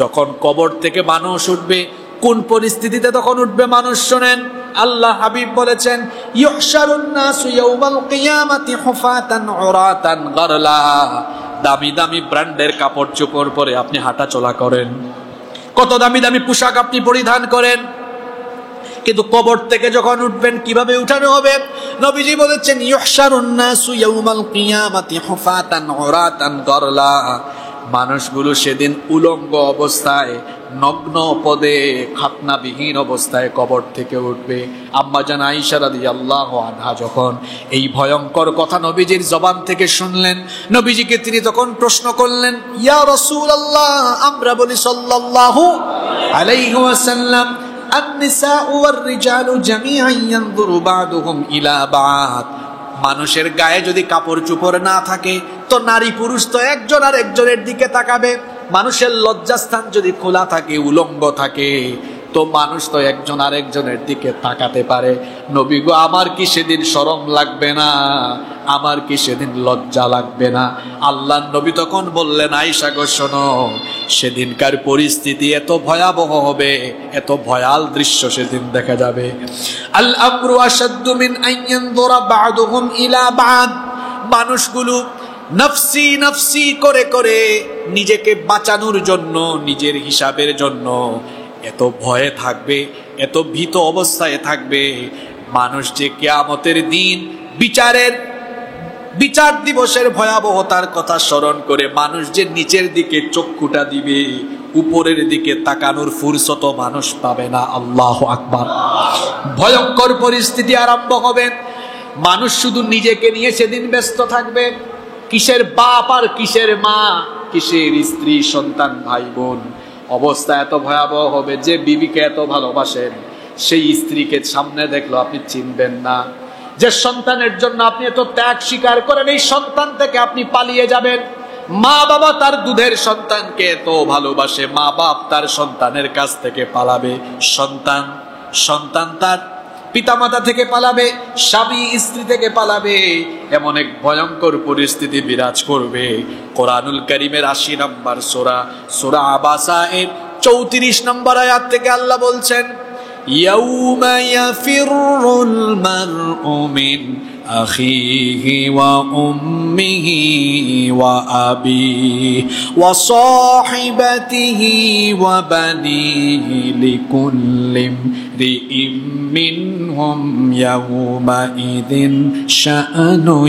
Speaker 1: যখন কবর থেকে মানুষ উঠবে, কোন পরিস্থিতিতে তখন উঠবে মানুষ শোনেন। আল্লাহ হাবিব বলেছেন, ইউহশারুন নাসু ইয়াউমাল কিয়ামাতি হুফাতান উরাতান গারলা। দামি দামি ব্র্যান্ডের কাপড় চোপড় পরে আপনি হাঁটা চলা করেন, কত দামি দামি পোশাক আপনি পরিধান করেন, কিন্তু কবর থেকে যখন উঠবেন কিভাবে উঠানো হবে? নবীজি বলেছেন, ইউহশারুন নাসু ইয়াউমাল কিয়ামাতি হুফাতান উরাতান গারলা। মানুষগুলো সেদিন উলঙ্গ অবস্থায়, নগ্ন পদে, খাতনাবিহীন অবস্থায় কবর থেকে উঠবে। আম্মাজান আয়েশা রাদিয়াল্লাহু আনহা যখন এই ভয়ঙ্কর কথা নবীজির জবান থেকে শুনলেন, নবীজিকে তিনি তখন প্রশ্ন করলেন, ইয়া রাসূলুল্লাহ, আমরা বলি সাল্লাল্লাহু আলাইহি ওয়াসাল্লাম, আন-নিসাউ ওয়ার-রিজালু জামিআন ইয়ানজুরু বা'দুহুম ইলা বা'দ। মানুষের গায়ে যদি কাপড় চোপড় না থাকে তো নারী পুরুষ তো একজন আর একজনের দিকে তাকাবে। মানুষের লজ্জাস্থান যদি খোলা থাকে, উলঙ্গ থাকে, তো মানুষ তো একজন আর একজনের দিকে তাকাতে পারে। নবী গো, আমার কি সেদিন শরম লাগবে না? আমার কি সেদিন লজ্জা লাগবে না? আল্লাহর নবী তখন বললেন, আয়েশা গো শোনো, সেদিনকার পরিস্থিতি এত ভয়াবহ হবে, এত ভয়াল দৃশ্য সেদিন দেখা যাবে। আল আমরু আশাদ্দু মিন আন ইয়ানযুরা বা'দুহুম ইলা বা'দ। মানুষগুলো নফসি নফসি করে করে নিজেকে বাঁচানোর জন্য, নিজের হিসাবের জন্য এত ভয়ে থাকবে, এত ভীত অবস্থায় থাকবে। মানুষ যে কিয়ামতের দিন বিচার দিবসের ভয়াবহতার কথা স্মরণ করে মানুষ যে নিচের দিকে চক্ষুটা দিবে, উপরের দিকে তাকানোর ফুরসত মানুষ পাবে না। আল্লাহু আকবার। ভয়ঙ্কর পরিস্থিতি আরম্ভ হবে। মানুষ শুধু নিজেকে নিয়ে সেদিন ব্যস্ত থাকবে। কিসের বাপ আর কিসের মা, কিসের স্ত্রী সন্তান ভাই বোন। অবস্থা এত ভয়াবহ হবে যে বিবিকে এত ভালোবাসেন, সেই স্ত্রীকে সামনে দেখলো আপনি চিনবেন না। যে সন্তানের জন্য আপনি এত ত্যাগ স্বীকার করেন, এই সন্তান থেকে আপনি পালিয়ে যাবেন। মা বাবা তার দুধের সন্তানকে এত ভালোবাসে, মা বাপ তার সন্তানের কাছ থেকে পালাবে। সন্তান তার পিতামাতা থেকে পালাবে, স্বামী স্ত্রী থেকে পালাবে। এমন এক ভয়ঙ্কর পরিস্থিতি বিরাজ করবে। কোরআনুল কারীমের ৮০ নম্বর সূরা আবাসা এর ৩৪ নম্বর আয়াত থেকে আল্লাহ বলছেন, ইয়াউমা ইয়াফিরুল মারউ মিন আখিহি ওয়া উম্মিহি ওয়া আবিহি ওয়া সাহিবাতিহি ওয়া বানিহি লিকুল্লি ইমরিইম মিনহুম ইয়াউমা ইযিন শাআনুন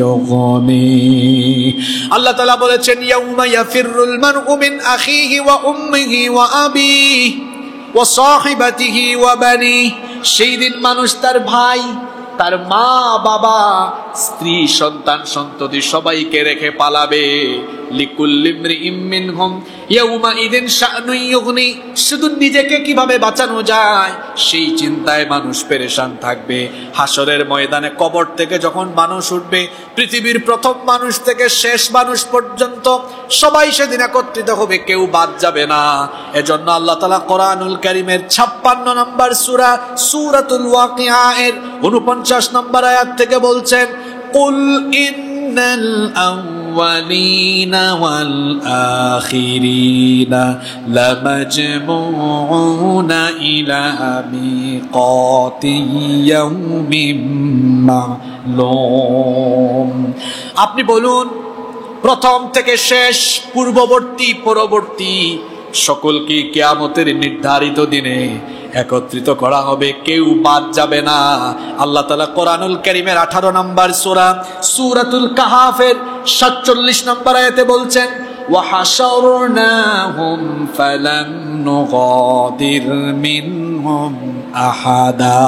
Speaker 1: ইউগনি। আল্লাহ তাআলা বলেছেন, ইয়াউমা ইয়াফিরুল মারউ মিন আখিহি ওয়া উম্মিহি ওয়া আবিহি ওয়া সাহিবাতিহি ওয়া বানিহি। সেই দিন মানুষ তার ভাই, তার মা বাবা, স্ত্রী সন্তান সন্ততি সবাইকে রেখে পালাবে। লিকুল্লি ইমরিইম মিনহুম ইয়াউমা ইযিন শাআনুন ইউগনি। শুধু নিজেকে কিভাবে বাঁচানো যায় সেই চিন্তায় মানুষ পেরেশান থাকবে। হাসরের ময়দানে কবর থেকে যখন মানুষ উঠবে, পৃথিবীর প্রথম মানুষ থেকে শেষ মানুষ পর্যন্ত সবাই সেদিন একত্রিত হবে, কেউ বাদ যাবে না। এজন্য আল্লাহ তাআলা কোরআনুল কারীমের ৫৬ নম্বর সূরাতুল ওয়াকিয়া এর ৪৯ নম্বর আয়াত থেকে বলছেন, কুল ইন্নাল আউয়ালিনা ওয়াল আখিরিনা লামাজমুউনা ইলা মিকাতি ইয়াউমিন মা'লুম। আপনি বলুন, প্রথম থেকে শেষ, পূর্ববর্তী পরবর্তী সকলকে কিয়ামতের নির্ধারিত দিনে একত্রিত করা হবে, কেউ বাদ যাবে না। আল্লাহ তাআলা কোরআনুল কারীমের ১৮ নম্বর সূরাতুল কাহাফের ৪৭ নম্বর আয়াতে বলছেন, ওয়া হাশারনাহুম ফালাম নুগাদির মিনহুম আহাদা।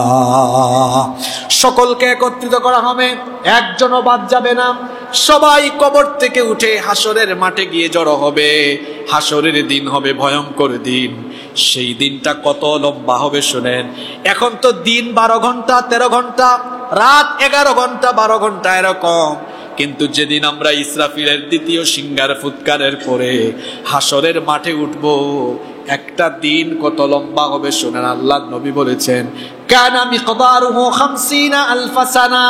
Speaker 1: সকলকে একত্রিত করা হবে, একজনও বাদ যাবে না। সবাই কবর থেকে উঠে হাসরের মাঠে গিয়ে জড়ো হবে। হাসরের দিন হবে ভয়ঙ্কর দিন। সেই দিনটা কত লম্বা হবে শুনেন। এখন তো দিন ১২ ঘন্টা ১৩ ঘন্টা, রাত ১১ ঘন্টা ১২ ঘন্টা এরকম। কিন্তু যেদিন আমরা ইসরাফিলের দ্বিতীয় সিংহার ফুৎকারের পরে হাসরের মাঠে উঠব, একটা দিন কত লম্বা হবে শুনেন, আল্লাহর নবী বলেছেন কানা মিকদারুহু 50 আলফ সানা,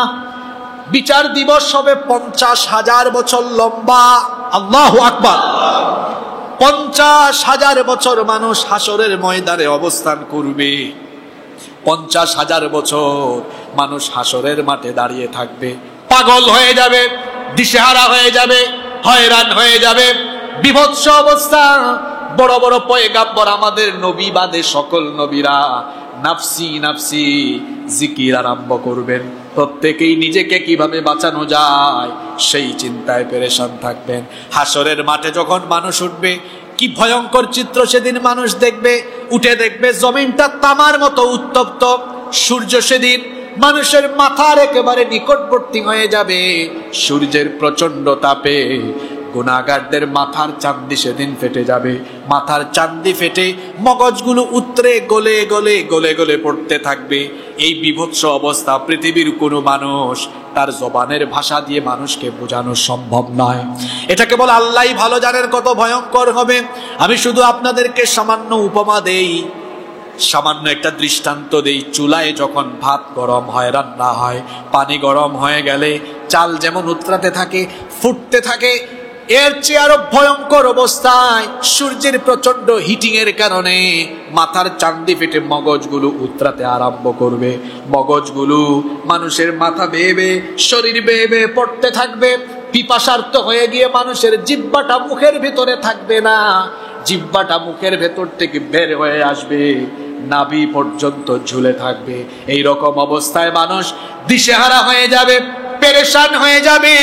Speaker 1: বিচার দিবস হবে 50,000 বছর লম্বা। আল্লাহু আকবার। 50,000 বছর মানুষ হাসরের ময়দানে অবস্থান করবে। 50,000 বছর মানুষ হাসরের মাঠে দাঁড়িয়ে থাকবে, পাগল হয়ে যাবে, দিশেহারা হয়ে যাবে, হয়রান হয়ে যাবে, বিভৎস অবস্থা। বড় বড় পয়গাম্বর, আমাদের নবী বাদে সকল নবীরা নাফসি নাফসি জিকির আরম্ভ করবেন। প্রত্যেকেই নিজেকে কিভাবে বাঁচানো যায় সেই চিন্তায় পেরেশান থাকবেন। হাসরের মাঠে যখন মানুষ উঠবে, কি ভয়ঙ্কর চিত্র সেদিন মানুষ দেখবে। উঠে দেখবে জমিনটা তামার মতো উত্তপ্ত, সূর্য সেদিন মানুষের মাথার একেবারে নিকটবর্তী হয়ে যাবে। সূর্যের প্রচন্ড তাপে গুনাহগারদের মাথার চান্দি সেদিন ফেটে যাবে। মাথার চান্দি ফেটে মগজগুলো উতরে গলে গলে গলে গলে পড়তে থাকবে। এই বিভৎস অবস্থা পৃথিবীর কোনো মানুষ তার জবানের ভাষা দিয়ে মানুষকে বোঝানো সম্ভব নয়। এটা কেবল আল্লাহই ভালো জানেন কত ভয়ঙ্কর হবে। আমি শুধু আপনাদেরকে সামান্য উপমা দেই, সামান্য একটা দৃষ্টান্ত দেই। চুলায় যখন ভাত গরম হয়, রান্না হয়, পানি গরম হয়ে গেলে চাল যেমন উতরাতে থাকে, ফুটতে থাকে, এর চেয়ে আরো ভয়ঙ্কর অবস্থায় সূর্যের প্রচন্ড হিটিং এর কারণে মাথার চান্দি ফেটে মগজগুলো উতরাতে আরম্ভ করবে। মগজগুলো মানুষের মাথা বেয়ে বেয়ে, শরীর বেয়ে বেয়ে পড়তে থাকবে। পিপাসার্ত হয়ে গিয়ে মানুষের জিহ্বাটা মুখের ভিতরে থাকবে না, জিহ্বাটা মুখের ভেতর থেকে বের হয়ে আসবে, নাভি পর্যন্ত ঝুলে থাকবে। এই রকম অবস্থায় মানুষ দিশেহারা হয়ে যাবে, পেরেশান হয়ে যাবে।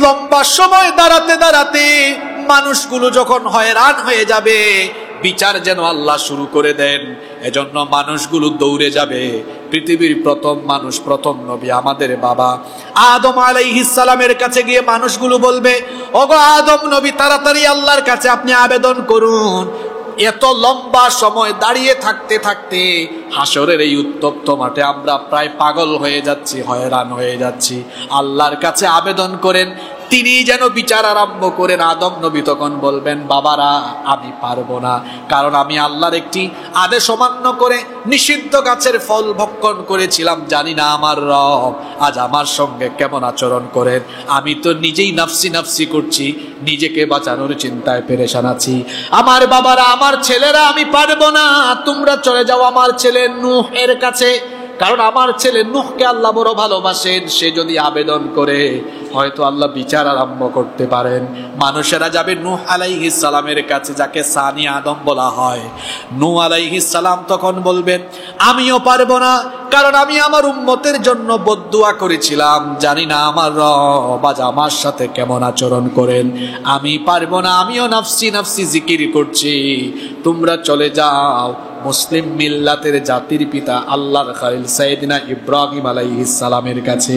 Speaker 1: লম্বা সময় দাঁড়াতে দাঁড়াতে মানুষগুলো যখন হয়রান হয়ে যাবে, বিচার যেন আল্লাহ শুরু করে দেন। এজন্য মানুষগুলো দৌড়ে যাবে পৃথিবীর প্রথম মানুষ, প্রথম নবী আমাদের বাবা আদম আলাইহিস সালামের কাছে গিয়ে মানুষগুলো বলবে, ওগো আদম নবী, তাড়াতাড়ি আল্লাহর কাছে আপনি আবেদন করুন। এত লম্বা সময় দাঁড়িয়ে থাকতে থাকতে হাসরের এই উত্তপ্ত মাঠে আমরা প্রায় পাগল হয়ে যাচ্ছি, হয়রান হয়ে যাচ্ছি। আল্লাহর কাছে আবেদন করেন, তিনি যেন বিচার আরম্ভ করেন। আদম নবী তখন বলবেন, বাবারা আমি পারবো না, কারণ আমি আল্লাহর একটি আদেশ অমান্য করে নিষিদ্ধ গাছের ফল ভক্ষণ করেছিলাম। জানি না আমার রব আজ আমার সঙ্গে কেমন আচরণ করেন। আমি তো নিজেই নাফসি নাফসি করছি, নিজেকে বাঁচানোর চিন্তায় পেরেশান আছি। আমার বাবারা, আমার ছেলেরা, আমি পারবো না, তোমরা চলে যাও আমার ছেলে নূহ এর কাছে, কারণ আমার ছেলে নূহকে আল্লাহ বড় ভালোবাসেন। সে যদি আবেদন করে হয়তো আল্লাহ বিচার আরম্ভ করতে পারেন। মানুষেরা যাবে নূহ আলাইহিস সালামের কাছে, যাকে সানি আদম বলা হয়। নূহ আলাইহিস সালাম তখন বলবেন, আমিও পারবো না, কারণ আমি আমার উম্মতের জন্য বদদুয়া করেছিলাম। জানি না আমার রব আজ আমার সাথে কেমন আচরণ করেন। আমি পারবো না, আমিও নাফসি নাফসি জিকির করছি, তোমরা চলে যাও মুসলিম মিল্লাতের জাতির পিতা আল্লাহর খলিল সাইয়েদনা ইব্রাহিম আলাইহিস সালামের কাছে।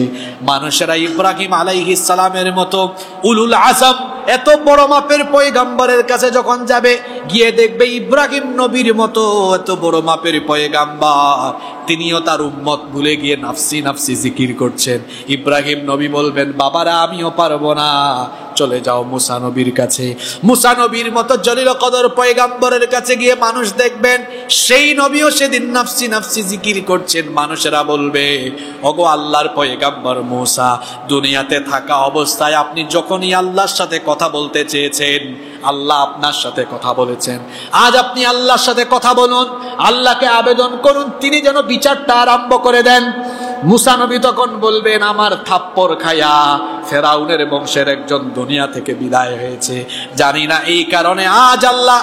Speaker 1: মানুষেরা ইব্রাহিম আলাইহিস সালামের মতো উলুল আজম এত বড় মাপের পয়গাম্বরের কাছে যখন যাবে, গিয়ে দেখবে ইব্রাহিম নবীর মতো এত বড় মাপের পয়গাম্বর তিনিও তার উম্মত ভুলে গিয়ে নাফসি নাফসি জিকির করছেন। ইব্রাহিম নবী বলবেন, বাবারা আমিও পারবো না, চলে যাও মুসা নবীর কাছে। মুসা নবীর মতো জলিল কদর পয়গাম্বরের কাছে গিয়ে মানুষ দেখবেন সেই নবীও সেদিন নাফসি নাফসি জিকির করছেন। মানুষেরা বলবে, ওগো আল্লাহর পয়গাম্বর মুসা, দুনিয়াতে থাকা অবস্থায় আপনি যখনই আল্লাহর সাথে কথা বলতে চেয়েছেন, আল্লাহ আপনার সাথে কথা বলেছেন। আজ আপনি আল্লাহর সাথে কথা বলুন, আল্লাহকে আবেদন করুন, তিনি যেন বিচারটা আরম্ভ করে দেন। মুসা নবী তখন বলবেন, আমার থাপ্পড় খায়া ফেরাউনের বংশের একজন দুনিয়া থেকে বিদায় হয়েছে, জানি না এই কারণে আজ আল্লাহ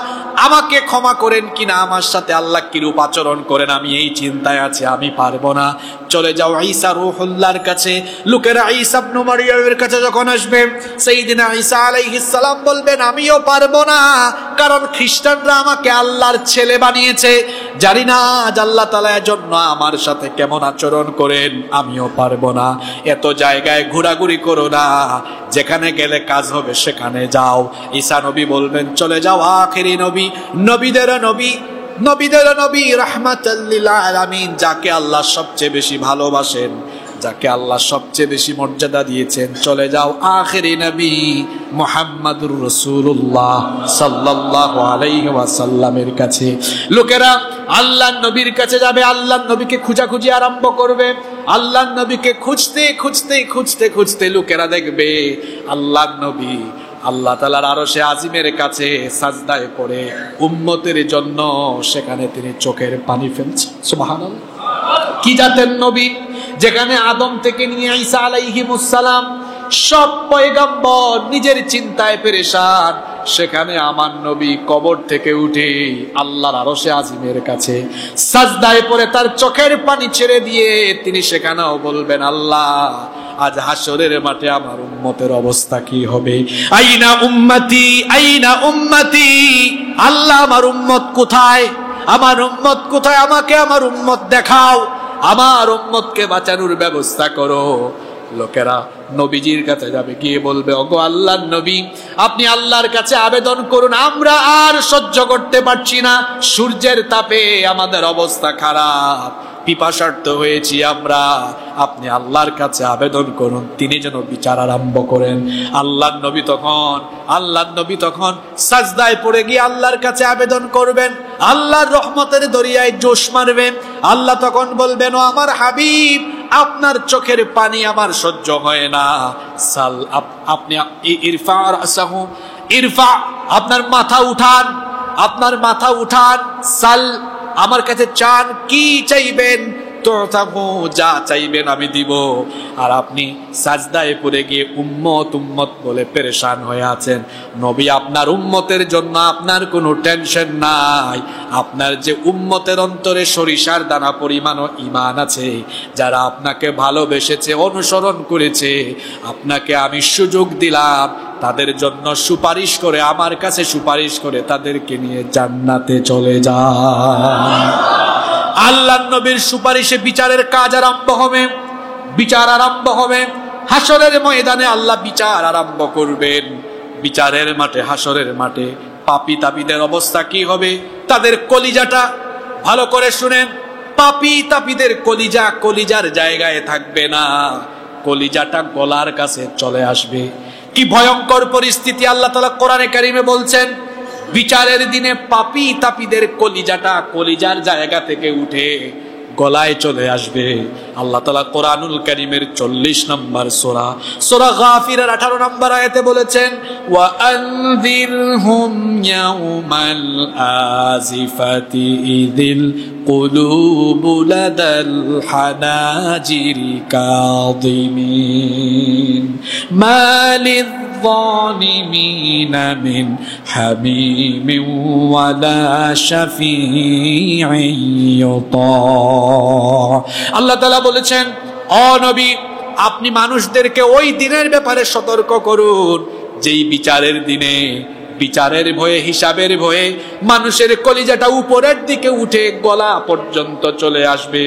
Speaker 1: আমাকে ক্ষমা করেন কিনা, আমার সাথে আল্লাহ কিরূপ আচরণ করেন, আমি এই চিন্তায় আছি, আমি পারবো না। চলে যাও ঈসা রূহুল্লাহর কাছে। লোকেরা ঈসা ইবনে মারইয়ামের কাছে যখন আসবে, সাইয়েদনা ঈসা আলাইহিস সালাম বলবেন, আমিও পারবো না, কারণ খ্রিস্টানরা আমাকে আল্লাহর ছেলে বানিয়েছে, জানি না আজ আল্লাহ তাআলা এর জন্য আমার সাথে কেমন আচরণ করেন, আমিও পারবো না। এত জায়গায় ঘোরাঘুরি করো না, যেখানে গেলে কাজ হবে সেখানে যাও। ঈসা নবী বলবেন, চলে যাও আখেরি নবী, নবীদের নবী, নবীদের নবী, রাহমাতাল লিল আলামিন, যাকে আল্লাহ সবচেয়ে বেশি ভালোবাসেন, যাকে আল্লাহ সবচেয়ে বেশি মর্যাদা দিয়েছেন, চলে যাও আখেরি নবী মুহাম্মাদুর রাসূলুল্লাহ সাল্লাল্লাহু আলাইহি ওয়াসাল্লামের কাছে। লোকেরা আল্লাহর নবীর কাছে যাবে, আল্লাহর নবীকে খোঁজাখুঁজি আরম্ভ করবে। আল্লাহর নবীকে খুঁজতে খুঁজতে খুঁজতে খুঁজতে লোকেরা দেখবে আল্লাহর নবী আল্লাহ তাআলার আরশে আজিমের কাছে সাজদায় পড়ে উম্মতের জন্য সেখানে তিনি চোখের পানি ফেলছেন। সুবহানাল্লাহ। কি জাতের নবী? যেখানে আদম থেকে নিয়ে ঈসা আলাইহিমুস সালাম সব পয়গম্বর নিজের চিন্তায় পেরেশান, সেখানে আমার নবী কবর থেকে উঠে আল্লাহর আরশে আজিমের কাছে সাজদায় পড়ে তার চোখের পানি ছেড়ে দিয়ে তিনি সেখানেও বলবেন, আল্লাহ আজ হাসরের মাঠে আমার উম্মতের অবস্থা কি হবে? আইনা উম্মতি, আইনা উম্মতি, আল্লাহ আমার উম্মত কোথায়? আমার উম্মত কোথায়? আমাকে আমার উম্মত দেখাও, আমার উম্মতকে বাঁচানোর ব্যবস্থা করো। লোকেরা নবীজির কাছে যাবে, গিয়ে বলবে, ওগো আল্লাহর নবী, আপনি আল্লাহর কাছে আবেদন করুন, আমরা আর সহ্য করতে পারছি না, সূর্যের তাপে আমাদের অবস্থা খারাপ, পিপাসার্ত হয়েছি আমরা, আপনি আল্লাহর কাছে আবেদন করুন, তিনি যেন বিচার আরম্ভ করেন। আল্লাহর নবী তখন সাজদায় পড়ে গিয়ে আল্লাহর কাছে আবেদন করবেন, আল্লাহর রহমতের দরিয়ায় জোশ মারবেন। আল্লাহ তখন বলবেন, ও আমার হাবিব, আপনার চোখের পানি আমার সহ্য হয় না, সাল আপনি ইরফা রাসাহু, ইরফা, আপনার মাথা উঠান, আপনার মাথা উঠান, সাল, আমার কাছে চান, কি চাইবেন? তো যা চাইবেন আমি দিব। আর আপনি সাজদায় পড়ে গিয়ে উম্মত উম্মত বলে পেরেশান হয়ে আছেন। নবী, আপনার উম্মতের জন্য আপনার কোনো টেনশন নাই। আপনার যে উম্মতের অন্তরে সরিষার দানা পরিমাণও ঈমান আছে, যারা আপনাকে ভালোবেসেছে, অনুসরণ করেছে, আপনাকে আমি সুযোগ দিলাম তাদের জন্য সুপারিশ করে, আমার কাছে সুপারিশ করে তাদেরকে নিয়ে জান্নাতে চলে যান। আল্লাহর নবীর সুপারিশে বিচারের কাজ আরম্ভ হবে, বিচার আরম্ভ হবে। হাসরের ময়দানে আল্লাহ বিচার আরম্ভ করবেন। বিচারের মাঠে, হাসরের মাঠে পাপী তাপীদের অবস্থা কি হবে? তাদের কলিজাটা ভালো করে শুনেন, পাপী তাপীদের কলিজা কলিজার জায়গায় থাকবে না, কলিজাটা গলার কাছে চলে আসবে। কি ভয়ঙ্কর পরিস্থিতি আল্লাহ তাআলা কোরআনে কারিমে বলছেন। বিচারের দিনে পাপী তাপীদের কলিজাটা কলিজার জায়গা থেকে উঠে গলায় চলে আসবে। আল্লাহ তাআলা কোরআনুল কারীমের 40 নম্বর সূরা, সূরা গাফিরের 18 নম্বর আয়াতে বলেছেন, ওয়া আনযিরহুম ইয়াউমাল আজিফাতি ইযিল কুলুবু লাদাল হানাজিরি কাযিমিন মালিয الظالمين من حميم ولا شفيع يطاع। আল্লাহ তাআলা বলেছেন, ও নবী, আপনি মানুষদেরকে ওই দিনের ব্যাপারে সতর্ক করুন, যেই বিচারের দিনে, বিচারের ভয়ে, হিসাবের ভয়ে মানুষের কলিজাটা উপরের দিকে উঠে গলা পর্যন্ত চলে আসবে।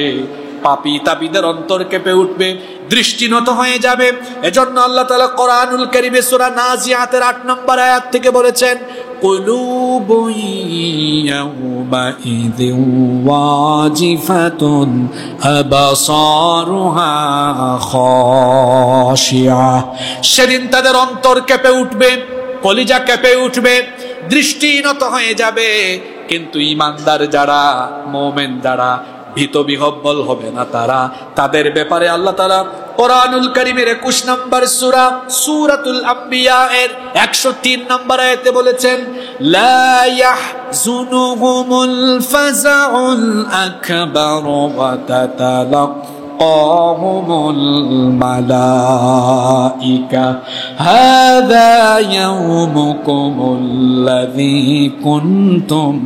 Speaker 1: পাপী তাপীদের অন্তর কেঁপে উঠবে, দৃষ্টিনত হয়ে যাবে। এজন্য আল্লাহ তাআলা কোরআনুল কারীমে সূরা নাজিয়াতের 8 নম্বর আয়াত থেকে বলেছেন, কুলুবুন ইয়াউমাইযিন ওয়াজিফাতুন আবসারুহা খাশিয়া। সেদিন তাদের অন্তর কেঁপে উঠবে, কলিজা কেঁপে উঠবে, দৃষ্টিনত হয়ে যাবে। কিন্তু ঈমানদার যারা, মুমিন যারা, ভীত বিহব্বল হবে না তারা। তাদের ব্যাপারে আল্লাহ তাআলা কোরআনুল কারীমের 21 নম্বর সূরা, সূরাতুল আম্বিয়া এর 103 নম্বর আয়াতে বলেছেন, লা ইয়াহজুনুহুমুল ফাযাউল আকবার ওয়া তাতালাক্কাহুমুল মালাইকা হাযা ইয়াউমুকুমুল্লাযী কুনতুম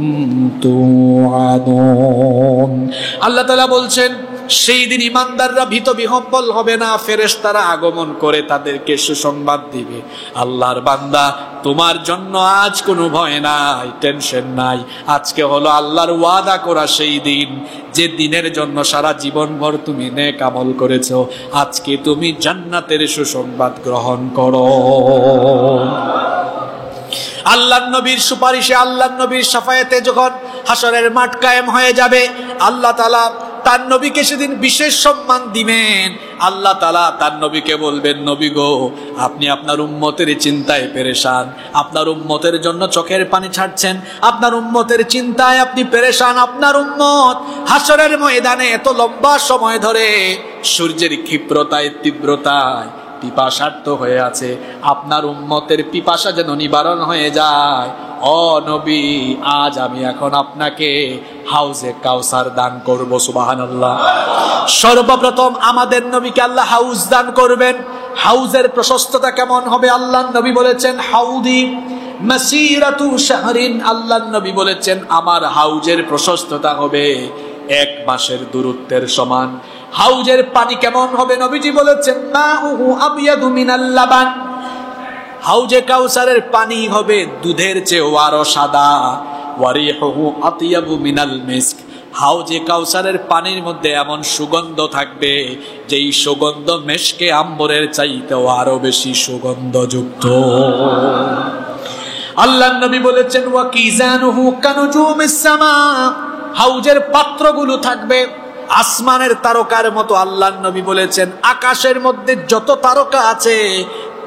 Speaker 1: তুআদুন। আল্লাহ তাআলা বলছেন, সেই দিন ইমানদাররা ভীত বিহব্বল হবে না, ফেরেশতারা আগমন করে তাদেরকে সুসংবাদ দিবে, আল্লাহর বান্দা, তোমার জন্য আজ কোনো ভয় নাই, টেনশন নাই। আজকে হলো আল্লাহর ওয়াদা করা সেই দিন, যে দিনের জন্য সারা জীবনভর তুমি নেক আমল করেছো, আজকে তুমি জান্নাতের সুসংবাদ গ্রহণ করো। আল্লাহর নবীর সুপারিশে, আল্লাহর নবীর শাফায়াতে যখন হাসরের মাঠ কায়েম হয়ে যাবে, আল্লাহ তাআলা তার নবীকে সেদিন বিশেষ সম্মান দিবেন। আল্লাহ তাআলা তার নবীকে বলবেন, নবী গো, আপনি আপনার উম্মতের চিন্তায় পেরেশান, আপনার উম্মতের জন্য চোখের পানি ছাড়ছেন, আপনার উম্মতের চিন্তায় আপনি পেরেশান। আপনার উম্মত হাসরের ময়দানে এত লম্বা সময় ধরে সূর্যের ক্ষিপ্রতায় তীব্রতায় পিপাসার্ত হয়ে আছে, আপনার উম্মতের পিপাসা যেন নিবারণ হয়ে যায়। ও নবী, আজ আমি এখন আপনাকে হাউজে কাউসার দান করব। সুবহানাল্লাহ। সর্বপ্রথম আমাদের নবীকে আল্লাহ হাউজ দান করবেন। হাউজের প্রশস্ততা কেমন হবে? আল্লাহ নবী বলেছেন, হাউদি মাসিরাতু শাহরিন। আল্লাহ নবী বলেছেন, আমার হাউজের প্রশস্ততা হবে 1 মাসের দূরত্বের সমান। হাউজের পানি কেমন হবে? নবীজি বলেছেন, মাউহু আবিয়াদু মিনাল লাবান। হাউজে কাউসারের পানি হবে দুধের চেয়েও আরো সাদা। ওয়ারিহুহু আতিয়াবু মিনাল মিস্ক। হাউজে কাউসারের পানির মধ্যে এমন সুগন্ধ থাকবে যেই সুগন্ধ মেশকে আম্বরের চাইতেও আরো বেশি সুগন্ধযুক্ত। আল্লাহর নবী বলেছেন, ওয়া কিজানুহু কানুজুমিস সামা। হাউজের পাত্রগুলো থাকবে আসমানের তারকার মতো। আল্লাহর নবী বলেছেন, আকাশের মধ্যে যত তারকা আছে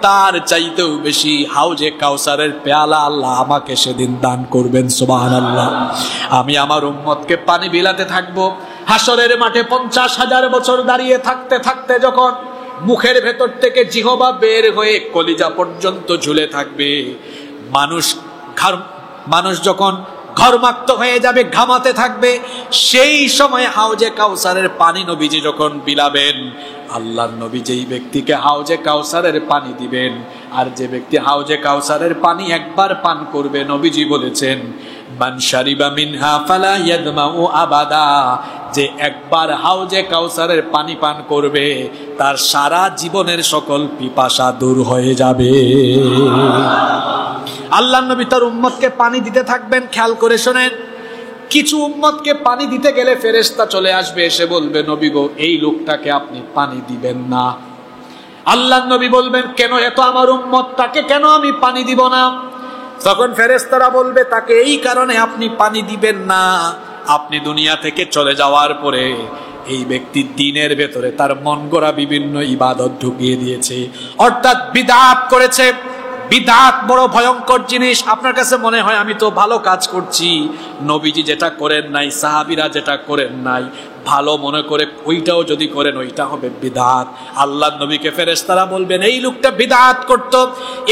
Speaker 1: তার চাইতেও বেশি হাউজে কাউসারের পেয়ালা আল্লাহ আমাকে সেদিন দান করবেন। সুবহানাল্লাহ। আমি আমার উম্মতকে পানি বিলাতে থাকবো। হাসরের মাঠে 50,000 বছর দাঁড়িয়ে থাকতে থাকতে যখন মুখের ভেতর থেকে জিহবা বের হয়ে কলিজা পর্যন্ত ঝুলে থাকবে, মানুষ যখন ঘর্মাক্ত হয়ে যাবে, ঘামাতে থাকবে, সেই সময় হাউজে কাউসারের পানি নবীজি যখন বিলাবেন, আল্লাহর নবী যেই ব্যক্তিকে হাউজে কাউসারের পানি দিবেন, আর যে ব্যক্তি হাউজে কাউসারের পানি একবার পান করবে, নবীজি বলেছেন, মান শারিবা মিনহা ফালা ইয়াদমাউ আবাদা। যে একবার হাউজে কাউসারের পানি পান করবে, তার সারা জীবনের সকল পিপাসা দূর হয়ে যাবে। আল্লাহর নবী তার উম্মতকে পানি দিতে থাকবেন। খেয়াল করে শোনেন, কিছু উম্মতকে পানি দিতে গেলে ফেরেশতা চলে আসবে, এসে বলবে, নবী গো, এই লোকটাকে আপনি পানি দিবেন না। আল্লাহর নবী বলবেন, কেন? এত আমার উম্মত, তাকে কেন আমি পানি দিব না? তখন ফেরেশতারা বলবে, তাকে এই কারণে আপনি পানি দিবেন না, আপনি দুনিয়া থেকে চলে যাওয়ার পরে এই ব্যক্তি দ্বীনের ভেতরে তার মন গড়া বিভিন্ন ইবাদত ঢুকিয়ে দিয়েছে, অর্থাৎ বিদআত করেছে। বিদআত বড় ভয়ঙ্কর জিনিস। আপনার কাছে মনে হয় আমি তো ভালো কাজ করছি, নবীজি যেটা করেন নাই, সাহাবীরা যেটা করেন নাই, ভালো মনে করে ওইটাও যদি করেন, ওইটা হবে বিদআত। আল্লাহর নবীকে ফেরেশতারা বলবেন, এই লোকটা বিদআত করত।